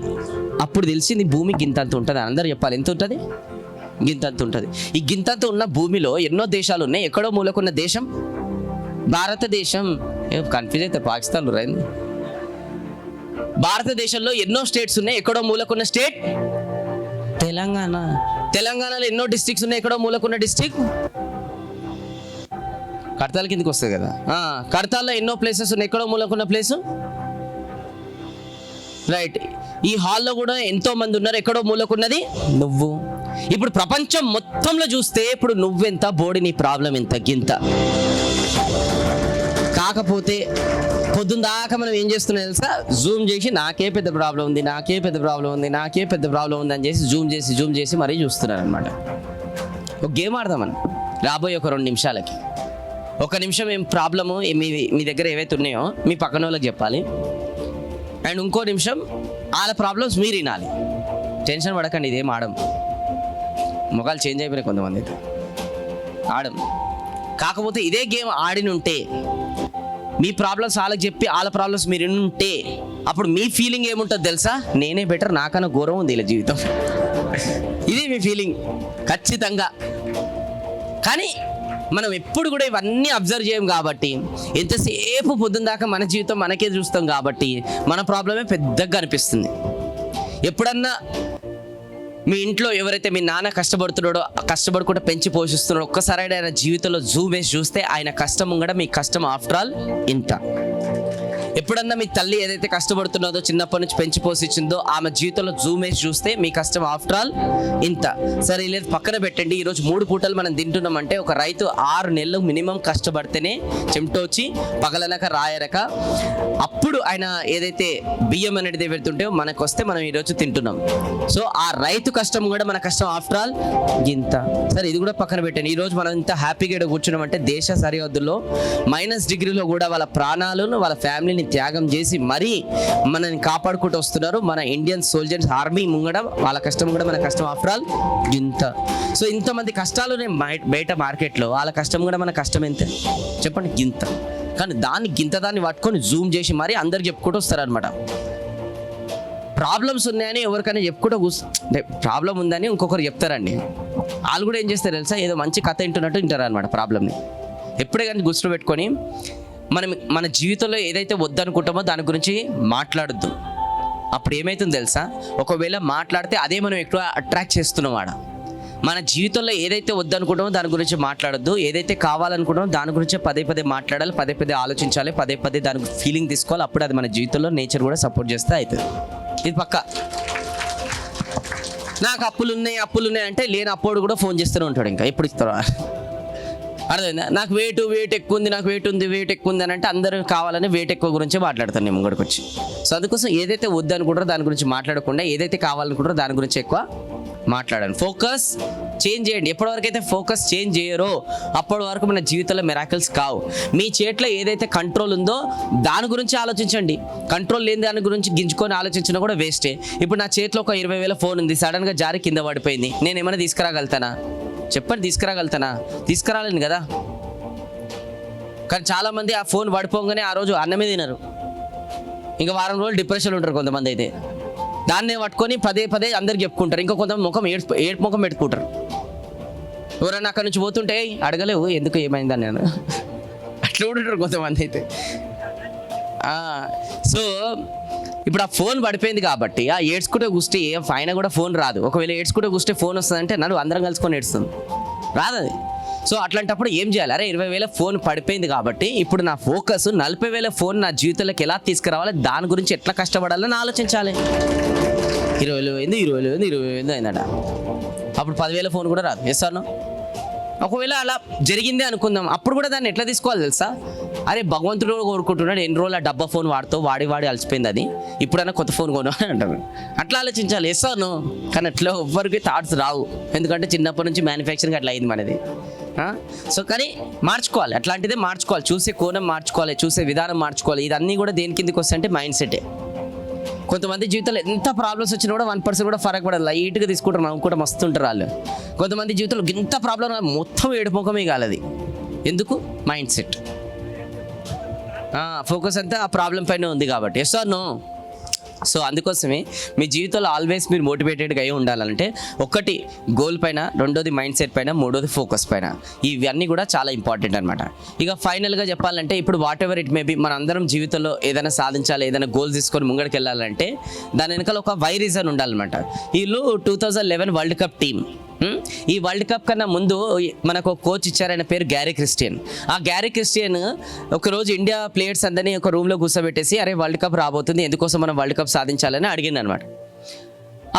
అప్పుడు తెలిసింది భూమి గింతంత ఉంటుంది. అందరూ చెప్పాలి, ఎంత ఉంటుంది? గింతంత ఉంటుంది. ఈ గింతంత ఉన్న భూమిలో ఎన్నో దేశాలు ఉన్నాయి. ఎక్కడో మూలకున్న దేశం భారతదేశం. కన్ఫ్యూజ్ అయితే పాకిస్తాన్లో రైంది. భారతదేశంలో ఎన్నో స్టేట్స్ ఉన్నాయి, ఎక్కడో మూలకున్న స్టేట్ తెలంగాణ. తెలంగాణలో ఎన్నో డిస్ట్రిక్ట్స్ ఉన్నాయి, ఎక్కడో మూలకున్న డిస్ట్రిక్ట్ కడతాల కిందకి వస్తుంది కదా. కడతాల్లో ఎన్నో ప్లేసెస్ ఉన్నాయి, ఎక్కడో మూలకున్న ప్లేసు రైట్. ఈ హాల్లో కూడా ఎంతో మంది ఉన్నారు, ఎక్కడో మూలకున్నది నువ్వు. ఇప్పుడు ప్రపంచం మొత్తంలో చూస్తే ఇప్పుడు నువ్వెంత, బోడి నీ ప్రాబ్లం ఎంత గింత. కాకపోతే పొద్దున్న దాకా మనం ఏం చేస్తున్నాం తెలుసా, జూమ్ చేసి నాకే పెద్ద ప్రాబ్లం ఉంది, నాకే పెద్ద ప్రాబ్లం ఉంది, నాకే పెద్ద ప్రాబ్లం ఉంది అని చేసి జూమ్ చేసి మరీ చూస్తున్నారు అనమాట. ఒక గేమ్ ఆడదాం మనం రాబోయే ఒక 2 నిమిషాలకి. 1 నిమిషం ఏం ప్రాబ్లము మీ దగ్గర ఏవైతే ఉన్నాయో మీ పక్కన వాళ్ళకి చెప్పాలి, అండ్ ఇంకో నిమిషం వాళ్ళ ప్రాబ్లమ్స్ మీరు వినాలి. టెన్షన్ పడకండి, ఇదేం ఆడం. మొఖాలు చేంజ్ అయిపోయినాయి కొంతమంది అయితే, ఆడం. కాకపోతే ఇదే గేమ్ ఆడినుంటే మీ ప్రాబ్లమ్స్ వాళ్ళకి చెప్పి వాళ్ళ ప్రాబ్లమ్స్ మీరు వినుంటే అప్పుడు మీ ఫీలింగ్ ఏముంటుంది తెలుసా, నేనే బెటర్, నాకన్నా ఘోరం ఉంది ఇలా జీవితం. ఇది మీ ఫీలింగ్ ఖచ్చితంగా. కానీ మనం ఎప్పుడు కూడా ఇవన్నీ అబ్జర్వ్ చేయం కాబట్టి, ఎంతసేపు పొద్దున్న దాకా మన జీవితం మనకే చూస్తాం కాబట్టి మన ప్రాబ్లమే పెద్దగా అనిపిస్తుంది. ఎప్పుడన్నా మీ ఇంట్లో ఎవరైతే మీ నాన్న కష్టపడుకుంటూ పెంచి పోషిస్తున్నాడో ఒక్కసారి ఆయన జీవితంలో జూమ్ వేసి చూస్తే ఆయన కష్టం కూడా మీ కష్టం ఆఫ్టర్ ఆల్ ఇంత. ఎప్పుడన్నా మీ తల్లి ఏదైతే కష్టపడుతున్నదో చిన్నప్పటి నుంచి పెంచి పోషించిందో ఆమె జీవితంలో జూమ్ వేసి చూస్తే మీ కష్టం ఆఫ్టర్ ఆల్ ఇంత. సరే లేదు పక్కన పెట్టండి, ఈరోజు 3 పూటలు మనం తింటున్నామంటే ఒక రైతు 6 నెలలు మినిమం కష్టపడితేనే చెమటొచ్చి పగలనక రాయరక అప్పుడు ఆయన ఏదైతే బియ్యం అనేది పెడుతుంటే మనకు వస్తే మనం ఈరోజు తింటున్నాం. సో ఆ రైతు కష్టం కూడా మన కష్టం ఆఫ్టర్ ఆల్ ఇంత. సరే ఇది కూడా పక్కన పెట్టండి, ఈరోజు మనం ఇంత హ్యాపీగా కూర్చున్నామంటే దేశ సరిహద్దుల్లో -డిగ్రీలో కూడా వాళ్ళ ప్రాణాలను వాళ్ళ ఫ్యామిలీని త్యాగం చేసి మరీ మనల్ని కాపాడుకుంటూ వస్తున్నారు మన ఇండియన్ సోల్జర్స్, ఆర్మీ ముంగడ. వాళ్ళ కష్టం కూడా మన కష్టం ఆఫ్టర్ ఆల్ ఇంత. సో ఇంతమంది కష్టాలు బయట మార్కెట్లో, వాళ్ళ కష్టం కూడా మన కష్టం ఎంత చెప్పండి, గింత. కానీ దాన్ని పట్టుకొని జూమ్ చేసి మరీ అందరికి చెప్పుకుంటూ వస్తారనమాట. ప్రాబ్లమ్స్ ఉన్నాయని ఎవరికైనా చెప్పుకుంటూ అంటే ప్రాబ్లం ఉందని ఇంకొకరు చెప్తారండి. వాళ్ళు కూడా ఏం చేస్తారు తెలుసా, ఏదో మంచి కథ వింటున్నట్టు వింటారు అనమాట ప్రాబ్లమ్ని. ఎప్పుడే కానీ గుర్తులో పెట్టుకొని మన జీవితంలో ఏదైతే వద్దనుకుంటామో దాని గురించి మాట్లాడొద్దు. అప్పుడు ఏమవుతుందో తెలుసా, ఒకవేళ మాట్లాడితే అదే మనం ఎక్కువ అట్రాక్ట్ చేస్తున్నాం ఆడ. మన జీవితంలో ఏదైతే వద్దనుకుంటామో దాని గురించి మాట్లాడొద్దు, ఏదైతే కావాలనుకుంటామో దాని గురించి పదే మాట్లాడాలి, పదే ఆలోచించాలి, పదే దానికి ఫీలింగ్ తీసుకోవాలి. అప్పుడు అది మన జీవితంలో నేచర్ కూడా సపోర్ట్ చేస్తే అవుతుంది. ఇది పక్క. నాకు అప్పులు ఉన్నాయి అంటే లేని అప్పుడు కూడా ఫోన్ చేస్తూనే ఉంటాడు, ఇంకా ఎప్పుడు ఇస్తారా అర్థమైందా. నాకు వెయిట్ ఎక్కువ ఉంది, నాకు వెయిట్ ఎక్కువ ఉంది అని అంటే అందరూ కావాలని వెయిట్ ఎక్కువ గురించే మాట్లాడతాను నేను ముంగడికి వచ్చి. సో అందుకోసం ఏదైతే వద్దు అనుకుంటారో దాని గురించి మాట్లాడకుండా ఏదైతే కావాలనుకుంటారో దాని గురించి ఎక్కువ మాట్లాడండి. ఫోకస్ చేంజ్ చేయండి. ఎప్పటివరకు అయితే ఫోకస్ చేంజ్ చేయరో అప్పటి వరకు మన జీవితంలో మిరాకిల్స్ కావు. మీ చేతిలో ఏదైతే కంట్రోల్ ఉందో దాని గురించి ఆలోచించండి. కంట్రోల్ లేని దాని గురించి గింజుకొని ఆలోచించినా కూడా వేస్టే. ఇప్పుడు నా చేతిలో ఒక 20,000 ఫోన్ ఉంది, సడన్గా జారి కింద పడిపోయింది, నేను ఏమైనా తీసుకురాగలుగుతానా చెప్పండి? తీసుకురాలేను కదా. కానీ చాలామంది ఆ ఫోన్ పడిపోగానే ఆ రోజు అన్నమే తినరు, ఇంకా వారం రోజులు డిప్రెషన్లో ఉంటారు. కొంతమంది అయితే దాన్నే పట్టుకొని పదే అందరికి చెప్పుకుంటారు. ఇంకా కొంతమంది ఏడుపు ముఖం పెట్టుకుంటారు. ఎవరైనా అక్కడి నుంచి పోతుంటే అడగలేవు ఎందుకు ఏమైందని నేను అట్లా ఉంటారు కొంతమంది అయితే. సో ఇప్పుడు ఆ ఫోన్ పడిపోయింది కాబట్టి ఆ ఏడ్చుకుంటే కూస్తే ఆయన కూడా ఫోన్ రాదు. ఒకవేళ ఏడ్చుకుంటే కూస్తే ఫోన్ వస్తుందంటే నన్ను అందరం కలుసుకొని ఏడుస్తుంది, రాదు అది. సో అట్లాంటప్పుడు ఏం చేయాలి, అరే 20,000 ఫోన్ పడిపోయింది కాబట్టి ఇప్పుడు నా ఫోకస్ 40,000 ఫోన్ నా జీవితంలోకి ఎలా తీసుకురావాలి, దాని గురించి ఎట్లా కష్టపడాలని ఆలోచించాలి. 20,000 అయిందట, అప్పుడు 10,000 ఫోన్ కూడా రాదు. Yes or no? ఒకవేళ అలా జరిగిందే అనుకుందాం, అప్పుడు కూడా దాన్ని ఎట్లా తీసుకోవాలి తెలుసా, అరే భగవంతుడు కోరుకుంటున్నాడు ఎన్ని రోజులు ఆ డబ్బా ఫోన్ వాడి అలసిపోయింది, అది ఇప్పుడైనా కొత్త ఫోన్ కొను అని అంటారు. అట్లా ఆలోచించాలి. Yes or no? కానీ అట్లా ఎవ్వరికి థాట్స్ రావు, ఎందుకంటే చిన్నప్పటి నుంచి మ్యానుఫ్యాక్చరింగ్ అట్లా అయింది మనది. సో కానీ మార్చుకోవాలి, అట్లాంటిదే మార్చుకోవాలి, చూసే కోణం మార్చుకోవాలి, చూసే విధానం మార్చుకోవాలి. ఇదన్నీ కూడా దేని కిందకి వస్తాయంటే మైండ్ సెటే. కొంతమంది జీవితంలో ఎంత ప్రాబ్లమ్స్ వచ్చినా కూడా 1% కూడా ఫరక్ పడదు, లైట్గా తీసుకుంటారు, నవ్వుకుంటారు, మస్తుంటారు వాళ్ళు. కొంతమంది జీవితంలో ఇంత ప్రాబ్లం మొత్తం ఏడుముఖమే కాలది. ఎందుకు? Mind set. ఫోకస్ అంతా ఆ ప్రాబ్లం పైన ఉంది కాబట్టి. Yes or no? సో అందుకోసమే మీ జీవితంలో ఆల్వేస్ మీరు మోటివేటెడ్గా అయి ఉండాలంటే ఒకటి గోల్ పైన, రెండోది మైండ్ సెట్ పైన, మూడోది ఫోకస్ పైన. ఇవన్నీ కూడా చాలా ఇంపార్టెంట్ అనమాట. ఇక ఫైనల్గా చెప్పాలంటే ఇప్పుడు what ever it may be మన అందరం జీవితంలో ఏదైనా సాధించాలి, ఏదైనా గోల్ తీసుకొని ముంగడికి వెళ్ళాలంటే దాని వెనకాల ఒక వై రీజన్ ఉండాలన్నమాట. వీళ్ళు 2011 వరల్డ్ కప్ టీం. ఈ వరల్డ్ కప్ కన్నా ముందు మనకు ఒక కోచ్ ఇచ్చారు, ఆయన పేరు గ్యారీ క్రిస్టియన్. ఆ గ్యారీ క్రిస్టియన్ ఒకరోజు ఇండియా ప్లేయర్స్ అందరినీ ఒక రూమ్లో కూర్చోబెట్టేసి అరే వరల్డ్ కప్ రాబోతుంది, ఎందుకోసం మనం వరల్డ్ కప్ సాధించాలని అడిగింది అనమాట.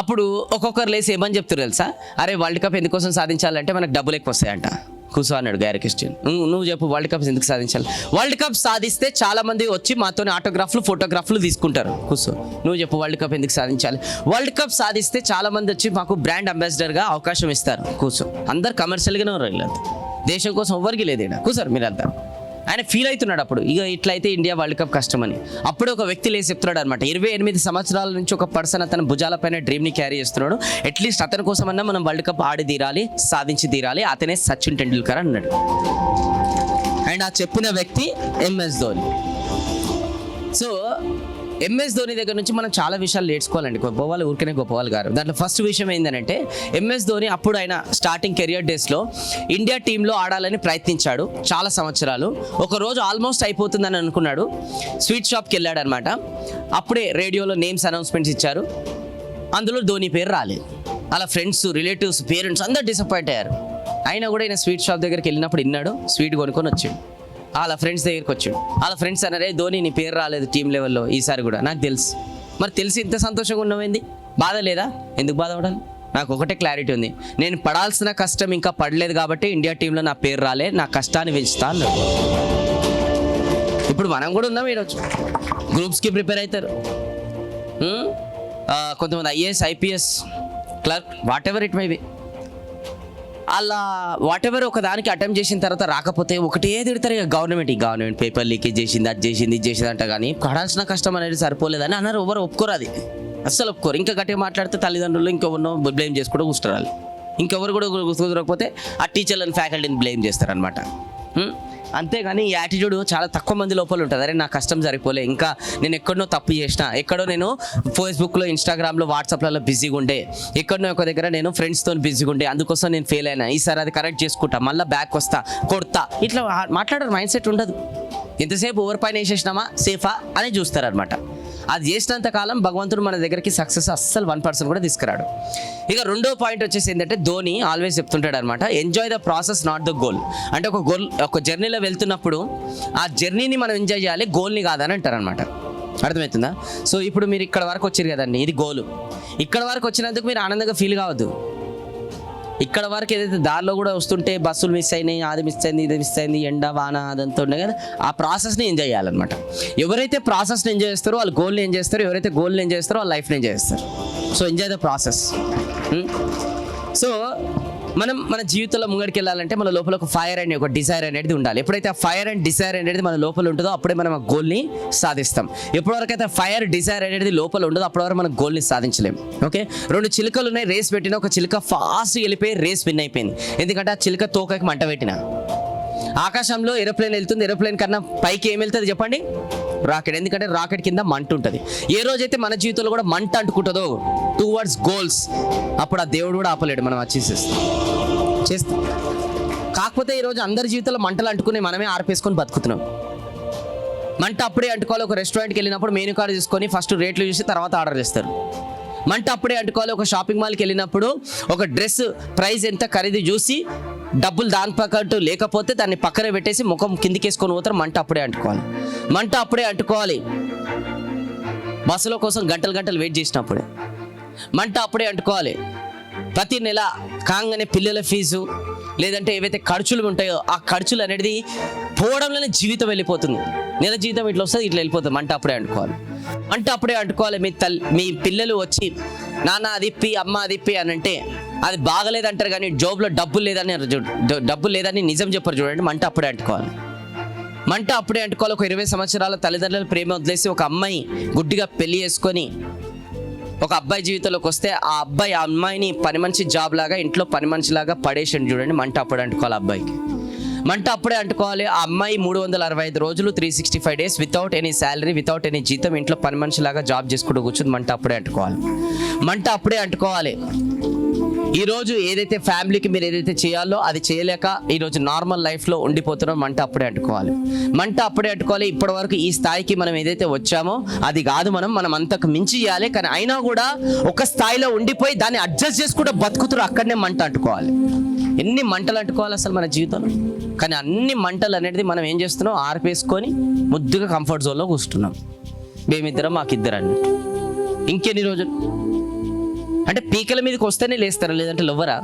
అప్పుడు ఒక్కొక్కరు లేసి ఏమని చెప్తారు తెలుసా, అరే వరల్డ్ కప్ ఎందుకోసం సాధించాలంటే మనకు డబ్బులు ఎక్కువ వస్తాయంట. కూర్చో అన్నాడు గ్యారీ క్రిస్టియన్. నువ్వు చెప్పు వరల్డ్ కప్ ఎందుకు సాధించాలి? వరల్డ్ కప్ సాధిస్తే చాలా మంది వచ్చి మాతో ఆటోగ్రాఫ్లు, ఫోటోగ్రాఫ్లు తీసుకుంటారు. కూర్చో, నువ్వు చెప్పు వరల్డ్ కప్ ఎందుకు సాధించాలి? వరల్డ్ కప్ సాధిస్తే చాలా మంది వచ్చి మాకు బ్రాండ్ అంబాసిడర్గా అవకాశం ఇస్తారు. కూర్చో, అందరు కమర్షియల్గానే ఉన్నారు, దేశం కోసం ఎవ్వరికి లేదు. కూర్చోరు మీరంతా. ఆయన ఫీల్ అవుతున్నాడు అప్పుడు, ఇక ఇట్లయితే ఇండియా వరల్డ్ కప్ కష్టమని. అప్పుడు ఒక వ్యక్తి లేసి చెప్తున్నాడు అనమాట, 28 సంవత్సరాల నుంచి ఒక పర్సన్ అతని భుజాలపైన డ్రీమ్ని క్యారీ చేస్తున్నాడు, అట్లీస్ట్ అతని కోసమన్నా మనం వరల్డ్ కప్ ఆడి తీరాలి, సాధించి తీరాలి, అతనే సచిన్ టెండూల్కర్ అన్నాడు. అండ్ ఆ చెప్పిన వ్యక్తి MS Dhoni. So MS Dhoni దగ్గర నుంచి మనం చాలా విషయాలు నేర్చుకోవాలండి. గొప్పవాళ్ళు ఊరికనే గొప్పవాళ్ళు గారు. దాంట్లో ఫస్ట్ విషయం ఏంటంటే ఎంఎస్ ధోని అప్పుడు ఆయన స్టార్టింగ్ కెరియర్ డేస్లో ఇండియా టీంలో ఆడాలని ప్రయత్నించాడు చాలా సంవత్సరాలు. ఒకరోజు ఆల్మోస్ట్ అయిపోతుందని అనుకున్నాడు, స్వీట్ షాప్కి వెళ్ళాడు అనమాట. అప్పుడే రేడియోలో నేమ్స్ అనౌన్స్మెంట్స్ ఇచ్చారు, అందులో ధోని పేరు రాలేదు. అలా ఫ్రెండ్స్, రిలేటివ్స్, పేరెంట్స్ అందరు డిసప్పాయింట్ అయ్యారు. అయినా కూడా ఆయన స్వీట్ షాప్ దగ్గరికి వెళ్ళినప్పుడు విన్నాడు, స్వీట్ కొనుక్కొని వచ్చాడు. వాళ్ళ ఫ్రెండ్స్ దగ్గరికి వచ్చాడు. వాళ్ళ ఫ్రెండ్స్ అన్నారే ధోని నీ పేరు రాలేదు టీం లెవెల్లో ఈసారి కూడా. నాకు తెలుసు. మరి తెలిసి ఇంత సంతోషంగా ఉన్నావేంది? బాధ లేదా? ఎందుకు బాధపడాలి? నాకు ఒకటే క్లారిటీ ఉంది, నేను పడాల్సిన కష్టం ఇంకా పడలేదు కాబట్టి ఇండియా టీంలో నా పేరు రాలే, నా కష్టాన్ని పెంచుతా అన్నాడు. ఇప్పుడు మనం కూడా ఉన్నాం, ఈరోజు గ్రూప్స్కి ప్రిపేర్ అవుతారు, కొంతమంది IAS, IPS, clerk, what ever it may be. అలా వాట్ ఎవర్ ఒక దానికి అటెంప్ట్ చేసిన తర్వాత రాకపోతే ఒకటే తిడతారు, ఇక గవర్నమెంట్ పేపర్ లీకేజ్ చేసింది, అది చేసింది, ఇది చేసింది అంట. కానీ పడాల్సిన కష్టం అనేది సరిపోలేదని అన్నారు. ఎవరు ఒప్పుకోరు, అది అస్సలు ఒప్పుకోరు. ఇంకా గట్టిగా మాట్లాడితే తల్లిదండ్రులు ఇంకెవరినో బ్లేమ్ చేసుకుంటూ కూర్చుంటారు వాళ్ళు. ఇంకెవరు కూడా కుదరకపోతే ఆ టీచర్లను, ఫ్యాకల్టీని బ్లేమ్ చేస్తారనమాట. అంతేగాని ఈ యాటిట్యూడ్ చాలా తక్కువ మంది లోపల ఉంటుంది. అరే నా కష్టం సరిపోలే, ఇంకా నేను ఎక్కడనో తప్పు చేసిన, ఎక్కడో నేను ఫేస్బుక్లో, ఇన్స్టాగ్రామ్లో, వాట్సాప్లలో బిజీగా ఉండే, ఎక్కడనో ఒక దగ్గర నేను ఫ్రెండ్స్తో బిజీగా ఉండే, అందుకోసం నేను ఫెయిల్ అయినా, ఈసారి అది కరెక్ట్ చేసుకుంటా, మళ్ళీ బ్యాక్ వస్తా, కొడతా, ఇట్లా మాట్లాడారు. మైండ్ సెట్ ఉండదు. ఎంతసేపు ఓవర్ పైన వేసేసినామా సేఫా అని చూస్తారనమాట. అది చేసినంత కాలం భగవంతుడు మన దగ్గరికి సక్సెస్ అస్సలు 1% కూడా తీసుకురాడు. ఇక రెండో పాయింట్ వచ్చేసి ఏంటంటే ధోని ఆల్వేస్ చెప్తుంటాడు అనమాట, enjoy the process not the goal. అంటే ఒక జర్నీలో వెళ్తున్నప్పుడు ఆ జర్నీని మనం ఎంజాయ్ చేయాలి, గోల్ని కాదని అంటారు అనమాట. అర్థమవుతుందా? సో ఇప్పుడు మీరు ఇక్కడ వరకు వచ్చారు కదండి, ఇది గోలు. ఇక్కడ వరకు వచ్చినందుకు మీరు ఆనందంగా ఫీల్ కావద్దు. ఇక్కడ వరకు ఏదైతే దారిలో కూడా వస్తుంటే బస్సులు మిస్ అయినాయి, అది మిస్ అయింది, ఇది మిస్ అయింది, ఎండ వాన అదంతా ఉండే కదా, ఆ ప్రాసెస్ని ఎంజాయ్ చేయాలన్నమాట. ఎవరైతే ప్రాసెస్ని ఎంజాయ్ చేస్తారో వాళ్ళు గోల్ని ఎంజాయ్ చేస్తారు, ఎవరైతే గోల్ని ఎంజాయ్ చేస్తారో వాళ్ళు లైఫ్ని ఎంజాయ్ చేస్తారు. So enjoy the process. So మనం మన జీవితంలో ముంగడికి వెళ్ళాలంటే మన లోపల ఒక ఫైర్ అండ్ ఒక డిజైర్ అనేది ఉండాలి. ఎప్పుడైతే ఆ ఫైర్ అండ్ డిజైర్ అనేది మన లోపల ఉంటుందో అప్పుడే మనం ఆ గోల్ని సాధిస్తాం. ఎప్పటివరకు అయితే ఫైర్ డిజైర్ అనేది లోపల ఉండదో అప్పటివరకు మనం గోల్ని సాధించలేం. ఓకే, 2 చిలుకలు ఉన్నాయి, రేస్ పెట్టిన ఒక చిలుక ఫాస్ట్ వెళ్ళిపోయి రేస్ విన్ అయిపోయింది. ఎందుకంటే ఆ చిలుక తోకకి మంట పెట్టిన. ఆకాశంలో ఏరోప్లేన్ వెళ్తుంది, ఏరోప్లేన్ కన్నా పైకి ఏం వెళ్తుంది చెప్పండి? రాకెట్. ఎందుకంటే రాకెట్ కింద మంట ఉంటుంది. ఏ రోజైతే మన జీవితంలో కూడా మంట అంటుకుంటుందో టువర్డ్స్ గోల్స్, అప్పుడు ఆ దేవుడు కూడా ఆపలేడు, మనం అచీవ్ చేస్తాం. కాకపోతే ఈరోజు అందరి జీవితంలో మంటలు అంటుకుని మనమే ఆర్పేసుకొని బతుకుతున్నాం. మంట అప్పుడే అంటుకోవాలి. ఒక రెస్టారెంట్కి వెళ్ళినప్పుడు మెనూ కార్డు తీసుకొని ఫస్ట్ రేట్లు చూసి తర్వాత ఆర్డర్ చేస్తారు. మంట అప్పుడే అంటుకోవాలి. ఒక షాపింగ్ మాల్కి వెళ్ళినప్పుడు ఒక డ్రెస్ ప్రైస్ ఎంత ఖరీదు చూసి డబ్బులు దాని పక్కట్టు లేకపోతే దాన్ని పక్కన పెట్టేసి ముఖం కిందికేసుకొని పోతారు. మంట అప్పుడే అంటుకోవాలి. మంట అప్పుడే అంటుకోవాలి. బస్సుల కోసం గంటలు వెయిట్ చేసినప్పుడే మంట అప్పుడే అంటుకోవాలి. ప్రతి నెల కాగానే పిల్లల ఫీజు లేదంటే ఏవైతే ఖర్చులు ఉంటాయో ఆ ఖర్చులు అనేది పోవడంలోనే జీవితం వెళ్ళిపోతుంది. నెల జీవితం ఇట్లా వస్తుంది, ఇట్లా వెళ్ళిపోతుంది. మంట అప్పుడే అంటుకోవాలి. మంట అప్పుడే అంటుకోవాలి. మీ పిల్లలు వచ్చి నాన్న అదిప్పి అమ్మ అదిప్పి అని అంటే అది బాగలేదంటారు, కానీ జోబులో డబ్బులు లేదని నిజం చెప్పరు చూడండి. మంట అప్పుడే అంటుకోవాలి. మంట అప్పుడే అంటుకోవాలి. ఒక 20 సంవత్సరాల తల్లిదండ్రుల ప్రేమ వదిలేసి ఒక అమ్మాయి గుడ్డిగా పెళ్లి చేసుకొని ఒక అబ్బాయి జీవితంలోకి వస్తే ఆ అబ్బాయి ఆ అమ్మాయిని పని మనిషి జాబ్ లాగా ఇంట్లో పని మనిషిలాగా పడేసాడు చూడండి. మంట అప్పుడు అంటుకోవాలి అబ్బాయికి. మంట అప్పుడే అంటుకోవాలి. ఆ అమ్మాయి 365 రోజులు 365 days without any salary, without any జీతం ఇంట్లో పని మనిషిలాగా జాబ్ చేసుకుంటూ కూర్చుంది. మంట అప్పుడే అంటుకోవాలి. మంట అప్పుడే అంటుకోవాలి. ఈరోజు ఏదైతే ఫ్యామిలీకి మీరు ఏదైతే చేయాలో అది చేయలేక ఈరోజు నార్మల్ లైఫ్లో ఉండిపోతున్నాం. మంట అప్పుడే అంటుకోవాలి. మంట అప్పుడే అంటుకోవాలి. ఇప్పటి వరకు ఈ స్థాయికి మనం ఏదైతే వచ్చామో అది కాదు, మనం అంతకు మించి చేయాలి. కానీ అయినా కూడా ఒక స్థాయిలో ఉండిపోయి దాన్ని అడ్జస్ట్ చేసుకుంటూ బతుకుతున్నారు. అక్కడనే మంట అంటుకోవాలి. ఎన్ని మంటలు అంటుకోవాలి అసలు మన జీవితంలో. కానీ అన్ని మంటలు అనేది మనం ఏం చేస్తున్నాం, ఆర్పేసుకొని ముద్దుగా కంఫర్ట్ జోన్లో కూర్చుంటున్నాం. మేమిద్దరం మాకిద్దరని. ఇంకెన్ని రోజులు అంటే పీకల మీదకి వస్తేనే లేస్తారా, లేదంటే లవ్వరా?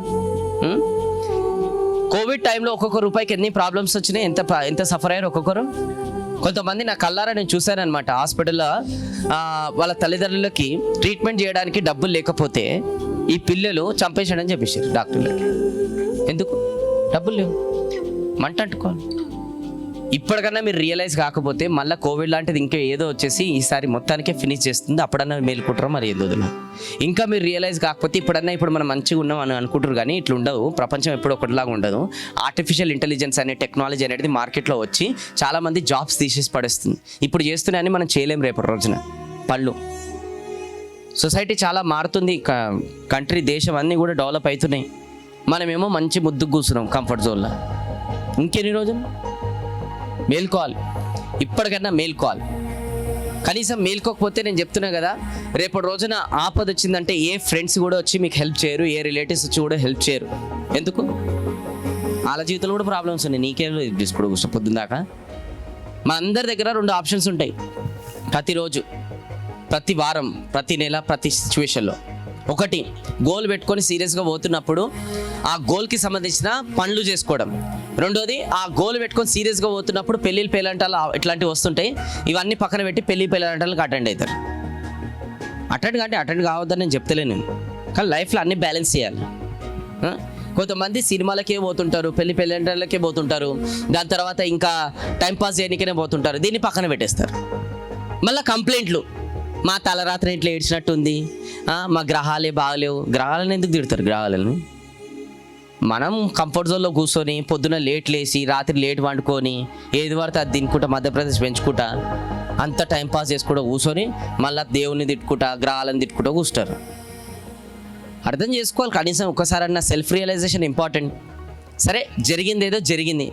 కోవిడ్ టైంలో ఒక్కొక్క రూపాయికి ఎన్ని ప్రాబ్లమ్స్ వచ్చినాయి, ఎంత సఫర్ అయ్యారు ఒక్కొక్కరు. కొంతమంది నా కళ్ళారా నేను చూశానమాట. హాస్పిటల్లో వాళ్ళ తల్లిదండ్రులకి ట్రీట్మెంట్ చేయడానికి డబ్బులు లేకపోతే ఈ పిల్లలు చంపేశాడని చెప్పేసారు డాక్టర్లు. ఎందుకు? డబ్బులు లేవు. మంట అంటుకోవాలి. ఇప్పటికన్నా మీరు రియలైజ్ కాకపోతే మళ్ళీ కోవిడ్ లాంటిది ఇంకా ఏదో వచ్చేసి ఈసారి మొత్తానికే ఫినిష్ చేస్తుంది. అప్పుడన్నా మేలుకుంటారో మరి ఏదో. ఇంకా మీరు రియలైజ్ కాకపోతే ఇప్పుడు మనం మంచిగా ఉన్నాం అని అనుకుంటారు. కానీ ఇట్లా ఉండదు. ప్రపంచం ఎప్పుడు ఒకటిలాగా ఉండదు. ఆర్టిఫిషియల్ ఇంటెలిజెన్స్ అనే టెక్నాలజీ అనేది మార్కెట్లో వచ్చి చాలామంది జాబ్స్ తీసేసి పడేస్తుంది. ఇప్పుడు చేస్తున్నాయని మనం చేయలేం రేపటి రోజున. పళ్ళు సొసైటీ చాలా మారుతుంది. కంట్రీ, దేశం అన్నీ కూడా డెవలప్ అవుతున్నాయి. మనమేమో మంచి ముద్దుకు కూర్చున్నాం కంఫర్ట్ జోన్లో. ఇంకెన్ని రోజులు మేల్కోవాలి. ఇప్పటికన్నా మేల్కోవాలి. కనీసం మేల్కోకపోతే నేను చెప్తున్నా కదా, రేపటి రోజున ఆపద వచ్చిందంటే ఏ ఫ్రెండ్స్ కూడా వచ్చి మీకు హెల్ప్ చేయరు, ఏ రిలేటివ్స్ వచ్చి కూడా హెల్ప్ చేయరు. ఎందుకు? వాళ్ళ జీవితంలో కూడా ప్రాబ్లమ్స్ ఉన్నాయి. నీకేం ఇప్పుడు పొద్దుందాకా మన అందరి దగ్గర 2 ఆప్షన్స్ ఉంటాయి. ప్రతిరోజు, ప్రతి వారం, ప్రతి నెల, ప్రతి సిచ్యువేషన్లో. ఒకటి, గోల్ పెట్టుకొని సీరియస్గా పోతున్నప్పుడు ఆ గోల్కి సంబంధించిన పనులు చేసుకోవడం. రెండోది, ఆ గోల్ పెట్టుకొని సీరియస్గా పోతున్నప్పుడు పెళ్ళిళ్ళు, పేలంటాలు ఇట్లాంటివి వస్తుంటాయి. ఇవన్నీ పక్కన పెట్టి పేలంటాలకు అటెండ్ అవుతారు. అటెండ్ కావద్దని నేను చెప్తలేను నేను. కానీ లైఫ్లో అన్ని బ్యాలెన్స్ చేయాలి. కొంతమంది సినిమాలకే పోతుంటారు, పేలంటాలకే పోతుంటారు, దాని తర్వాత ఇంకా టైంపాస్ చేయడానికనే పోతుంటారు. దీన్ని పక్కన పెట్టేస్తారు. మళ్ళీ కంప్లైంట్లు, మా తలరాత్రి ఇట్లా ఏడ్చినట్టుంది, మా గ్రహాలే బాగలేవు. గ్రహాలను ఎందుకు తిడతారు? గ్రహాలను మనం కంఫర్ట్ జోన్లో కూర్చొని పొద్దున లేట్ లేసి రాత్రి లేట్ వండుకొని ఏది పడితే అది తినుకుంటా మధ్యప్రదేశ్ పెంచుకుంటా అంత టైంపాస్ చేసుకుంటూ కూర్చొని మళ్ళీ దేవుని తిట్టుకుంటా గ్రహాలను తిట్టుకుంటూ కూర్చుంటారు. అర్థం చేసుకోవాలి. కనీసం ఒక్కసారన్నా సెల్ఫ్ రియలైజేషన్ ఇంపార్టెంట్. సరే, జరిగింది ఏదో జరిగింది.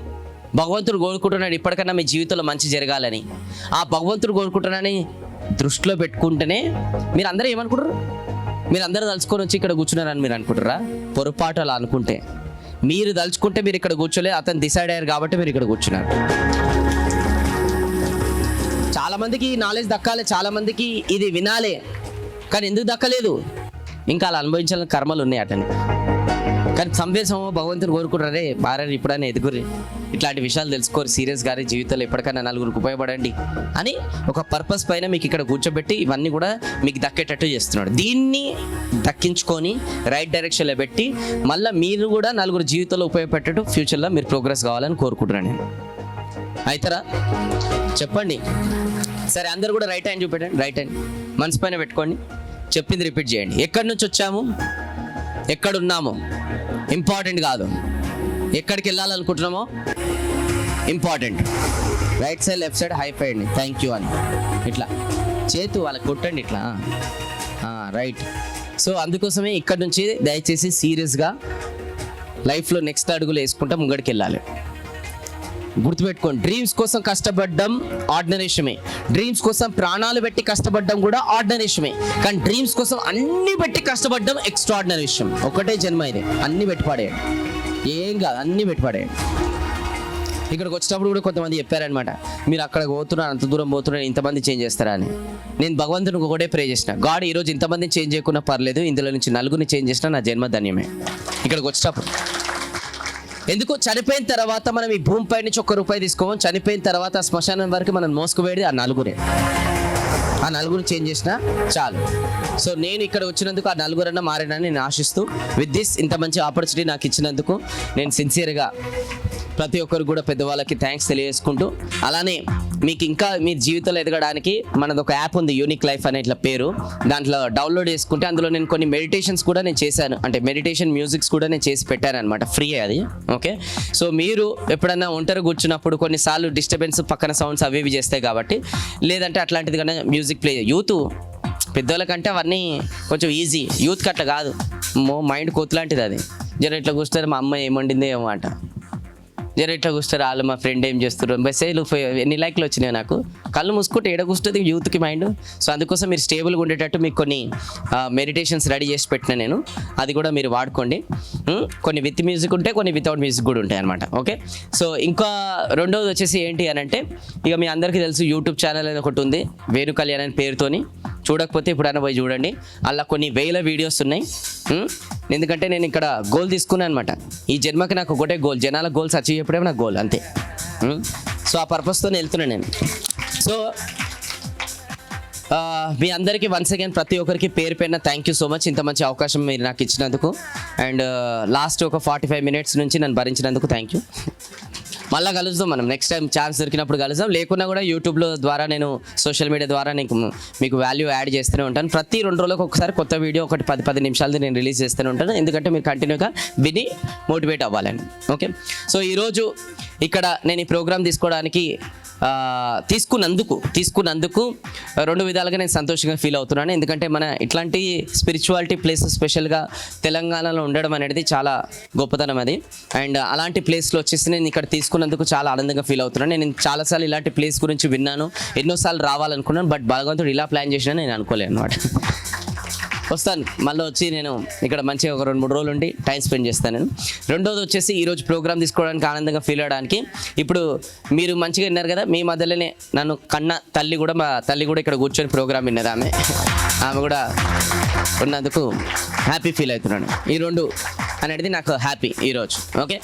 భగవంతుడు కోరుకుంటున్నాడు ఇప్పటికన్నా మీ జీవితంలో మంచి జరగాలని. ఆ భగవంతుడు కోరుకుంటున్నాడని దృష్టిలో పెట్టుకుంటేనే మీరు అందరూ ఏమనుకుంటారు? మీరు అందరూ తలుచుకొని వచ్చి ఇక్కడ కూర్చున్నారని మీరు అనుకుంటారా? పొరపాటు అలా అనుకుంటే. మీరు తలుచుకుంటే మీరు ఇక్కడ కూర్చోలే, అతను డిసైడ్ అయ్యారు కాబట్టి మీరు ఇక్కడ కూర్చున్నారు. చాలామందికి నాలెడ్జ్ దక్కాలి, చాలామందికి ఇది వినాలే. కానీ ఎందుకు దక్కలేదు? ఇంకా అలా అనుభవించాలని కర్మలు ఉన్నాయి అటని. కానీ సంవేశమో భగవంతుని కోరుకుంటారే, భార్యని ఇప్పుడైనా ఎదుగురి, ఇట్లాంటి విషయాలు తెలుసుకోరు, సీరియస్ గారి జీవితంలో ఎప్పటికైనా నలుగురికి ఉపయోగపడండి అని ఒక పర్పస్ పైన మీకు ఇక్కడ కూర్చోబెట్టి ఇవన్నీ కూడా మీకు దక్కేటట్టు చేస్తున్నాడు. దీన్ని దక్కించుకొని రైట్ డైరెక్షన్లో పెట్టి మళ్ళీ మీరు కూడా నలుగురు జీవితంలో ఉపయోగపెట్టేట్టు ఫ్యూచర్లో మీరు ప్రోగ్రెస్ కావాలని కోరుకుంటున్నాను నేను. అవుతారా? చెప్పండి. సరే, అందరు కూడా రైట్ హ్యాండ్ చూపెట్టండి. రైట్ హ్యాండ్ మనసు పైన పెట్టుకోండి. చెప్పింది రిపీట్ చేయండి. ఎక్కడి నుంచి వచ్చాము, ఎక్కడున్నామో ఇంపార్టెంట్ కాదు, ఎక్కడికి వెళ్ళాలనుకుంటున్నామో important. Right side, left side high five అండి, థ్యాంక్ యూ అని ఇట్లా చేతు వాళ్ళకి కొట్టండి ఇట్లా. రైట్. సో అందుకోసమే ఇక్కడ నుంచి దయచేసి సీరియస్గా లైఫ్లో నెక్స్ట్ అడుగులు వేసుకుంటా ముంగడికి వెళ్ళాలి. గుర్తుపెట్టుకోండి, డ్రీమ్స్ కోసం కష్టపడడం ఆర్డినరీ విషయమే, డ్రీమ్స్ కోసం ప్రాణాలు పెట్టి కష్టపడడం కూడా ఆర్డినరీ విషయమే. కానీ డ్రీమ్స్ కోసం అన్ని పెట్టి కష్టపడడం ఎక్స్ట్రాడినరీ విషయం. ఒకటే జన్మ ఇది, అన్ని పెట్టిపడేయండి. ఏం కాదు, అన్ని పెట్టిపడేయండి. ఇక్కడికి వచ్చినప్పుడు కూడా కొంతమంది చెప్పారనమాట, మీరు అక్కడికి పోతున్నారు, అంత దూరం పోతున్నారు, ఇంతమంది చేంజ్ చేస్తారా అని. నేను భగవంతునికి ఒకటే ప్రే చేసిన, గాడ్ ఈరోజు ఇంతమందిని చేంజ్ చేయకుండా పర్లేదు, ఇందులో నుంచి నలుగురిని చేంజ్ చేసినా నా జన్మ ధన్యమే. ఇక్కడికి వచ్చినప్పుడు ఎందుకు, చనిపోయిన తర్వాత మనం ఈ భూమిపై నుంచి ₹1 తీసుకోవాలి, చనిపోయిన తర్వాత శ్మశానం వరకు మనం మోసుకుపోయేది ఆ నలుగురే. ఆ నలుగురు చేంజ్ చేసినా చాలు. సో నేను ఇక్కడ వచ్చినందుకు ఆ నలుగురన్నా మారేనని నేను ఆశిస్తూ, విత్ దిస్ ఇంత మంచి ఆపర్చునిటీ నాకు ఇచ్చినందుకు నేను సిన్సియర్గా ప్రతి ఒక్కరు కూడా పెద్దవాళ్ళకి థ్యాంక్స్ తెలియజేసుకుంటూ, అలానే మీకు ఇంకా మీ జీవితంలో ఎదగడానికి మనది ఒక యాప్ ఉంది, యూనిక్ లైఫ్ అనే ఇట్లా పేరు. దాంట్లో డౌన్లోడ్ చేసుకుంటే అందులో నేను కొన్ని మెడిటేషన్స్ కూడా నేను చేశాను, అంటే మెడిటేషన్ మ్యూజిక్స్ కూడా నేను చేసి పెట్టాను అనమాట, ఫ్రీ అది. ఓకే, సో మీరు ఎప్పుడన్నా ఒంటరి కూర్చున్నప్పుడు కొన్నిసార్లు డిస్టర్బెన్స్, పక్కన సౌండ్స్ అవి ఇవి చేస్తాయి కాబట్టి, లేదంటే అట్లాంటిది కానీ మ్యూజిక్ ప్లే యూత్ పెద్దోళ్ళకంటే అవన్నీ కొంచెం ఈజీ, యూత్కి అట్లా కాదు, మైండ్ కోతులాంటిది అది. జర ఇట్లా కూర్చుంటారు, మా అమ్మ ఏమండింది ఏమో అంట, జర ఇట్లా కూర్చుంటారు వాళ్ళు, మా ఫ్రెండ్ ఏం చేస్తారు, మెసేజ్లు ఎన్ని లైక్లు వచ్చినాయి నాకు, కళ్ళు మూసుకుంటే ఎడ కూర్చుంటుంది యూత్కి మైండ్. సో అందుకోసం మీరు స్టేబుల్గా ఉండేటట్టు మీకు కొన్ని మెడిటేషన్స్ రెడీ చేసి పెట్టిన నేను, అది కూడా మీరు వాడుకోండి. కొన్ని విత్ మ్యూజిక్ ఉంటాయి, కొన్ని వితౌట్ మ్యూజిక్ కూడా ఉంటాయి అనమాట. ఓకే, సో ఇంకా రెండోది వచ్చేసి ఏంటి అని అంటే, ఇక మీ అందరికీ తెలుసు యూట్యూబ్ ఛానల్ అనేది ఒకటి ఉంది, వేణు కళ్యాణ్ అనే పేరుతోని. చూడకపోతే ఇప్పుడైనా పోయి చూడండి, అలా కొన్ని వేల వీడియోస్ ఉన్నాయి. ఎందుకంటే నేను ఇక్కడ గోల్ తీసుకున్నాను అనమాట, ఈ జన్మకి నాకు ఒకటే గోల్, జనాల గోల్స్ అచీవ్ చేయడమే నాకు గోల్ అంతే. సో ఆ పర్పస్తో వెళ్తున్నాను నేను. సో మీ అందరికీ వన్స్ అగైన్ ప్రతి ఒక్కరికి పేరు పైన థ్యాంక్ యూ సో మచ్, ఇంత మంచి అవకాశం మీరు నాకు ఇచ్చినందుకు. అండ్ లాస్ట్ ఒక 45 minutes నుంచి నన్ను భరించినందుకు థ్యాంక్ యూ. మళ్ళీ కలుద్దాం మనం, నెక్స్ట్ టైం ఛాన్స్ దొరికినప్పుడు కలుద్దాం. లేకున్నా కూడా యూట్యూబ్లో ద్వారా నేను సోషల్ మీడియా ద్వారా మీకు వాల్యూ యాడ్ చేస్తూనే ఉంటాను. ప్రతి 2 రోజులకు ఒకసారి కొత్త వీడియో, ఒకటి 10 నిమిషాలది నేను రిలీజ్ చేస్తూనే ఉంటాను, ఎందుకంటే మీరు కంటిన్యూగా విని మోటివేట్ అవ్వాలని. ఓకే, సో ఈరోజు ఇక్కడ నేను ఈ ప్రోగ్రామ్ తీసుకున్నందుకు 2 విధాలుగా నేను సంతోషంగా ఫీల్ అవుతున్నాను. ఎందుకంటే మన ఇట్లాంటి స్పిరిచువాలిటీ ప్లేసెస్ స్పెషల్గా తెలంగాణలో ఉండడం అనేది చాలా గొప్పతనం అది. అండ్ అలాంటి ప్లేస్లో వచ్చేసి నేను ఇక్కడ తీసుకున్నందుకు చాలా ఆనందంగా ఫీల్ అవుతున్నాను. నేను చాలాసార్లు ఇలాంటి ప్లేస్ గురించి విన్నాను, ఎన్నోసార్లు రావాలనుకున్నాను, బట్ భగవంతుడు ఇలా ప్లాన్ చేసినా నేను అనుకోలేను అనమాట. వస్తాను మళ్ళీ వచ్చి నేను ఇక్కడ మంచిగా ఒక 2-3 రోజులు ఉండి టైం స్పెండ్ చేస్తాను నేను. రెండోది వచ్చేసి ఈరోజు ప్రోగ్రామ్ తీసుకోవడానికి, ఆనందంగా ఫీల్ అవ్వడానికి, ఇప్పుడు మీరు మంచిగా విన్నారు కదా, మీ మధ్యలోనే నన్ను కన్న తల్లి కూడా, మా తల్లి కూడా ఇక్కడ కూర్చొని ప్రోగ్రామ్ విన్నది, ఆమె కూడా ఉన్నందుకు హ్యాపీ ఫీల్ అవుతున్నాను. ఈ 2 అనేది నాకు హ్యాపీ ఈరోజు. Okay,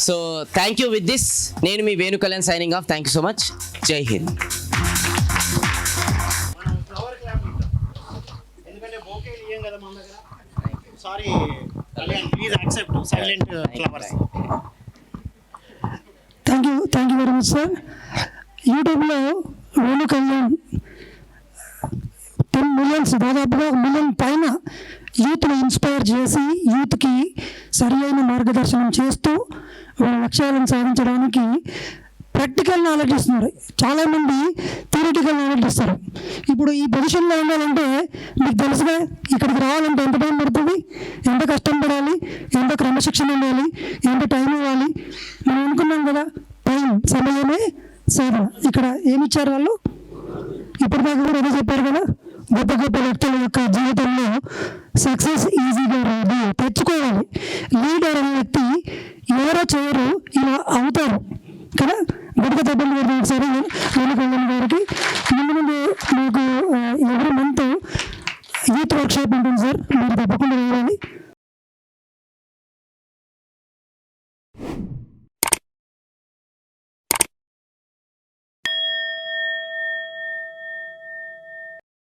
so thank you. With this నేను మీ Venu Kalyan signing off. Thank you so much. Jai Hind. Sorry, Kalyan, please accept silent flowers. Thank you very much, sir. యూట్యూబ్లో వేణు కళ్యాణ్ 10 million, దాదాపుగా 1 million పైన యూత్ని ఇన్స్పైర్ చేసి, యూత్కి సరైన మార్గదర్శనం చేస్తూ వాళ్ళ లక్ష్యాలను సాధించడానికి ప్రాక్టికల్ నాలెడ్జ్ ఇస్తున్నారు. చాలామంది థియరిటికల్ నాలెడ్జ్ ఇస్తారు. ఇప్పుడు ఈ పొజిషన్లో ఉండాలంటే మీకు తెలుసుగా, ఇక్కడికి రావాలంటే ఎంత టైం పడుతుంది, ఎంత కష్టం పడాలి, ఎంత క్రమశిక్షణ ఉండాలి, ఎంత టైం ఇవ్వాలి. మనం అనుకున్నాం కదా, సమయమే సాధన. ఇక్కడ ఏమిచ్చారు వాళ్ళు, ఇప్పటిదాకా కూడా అదే చెప్పారు కదా, గొప్ప గొప్ప వ్యక్తుల యొక్క జీవితంలో సక్సెస్ ఈజీగా రాదు, తెచ్చుకోవాలి. లీడర్ అనే వ్యక్తి ఎవరో చేయరు, ఇలా అవుతారు కదా. గొప్ప తప్పని గారు ఒకసారి వేణు కళ్యాణ్ గారికి ముందు మీకు ఎవ్రీ మంత్ యూత్ వర్క్షాప్ ఉంటుంది సార్, మీరు తప్పకుండా రావాలి.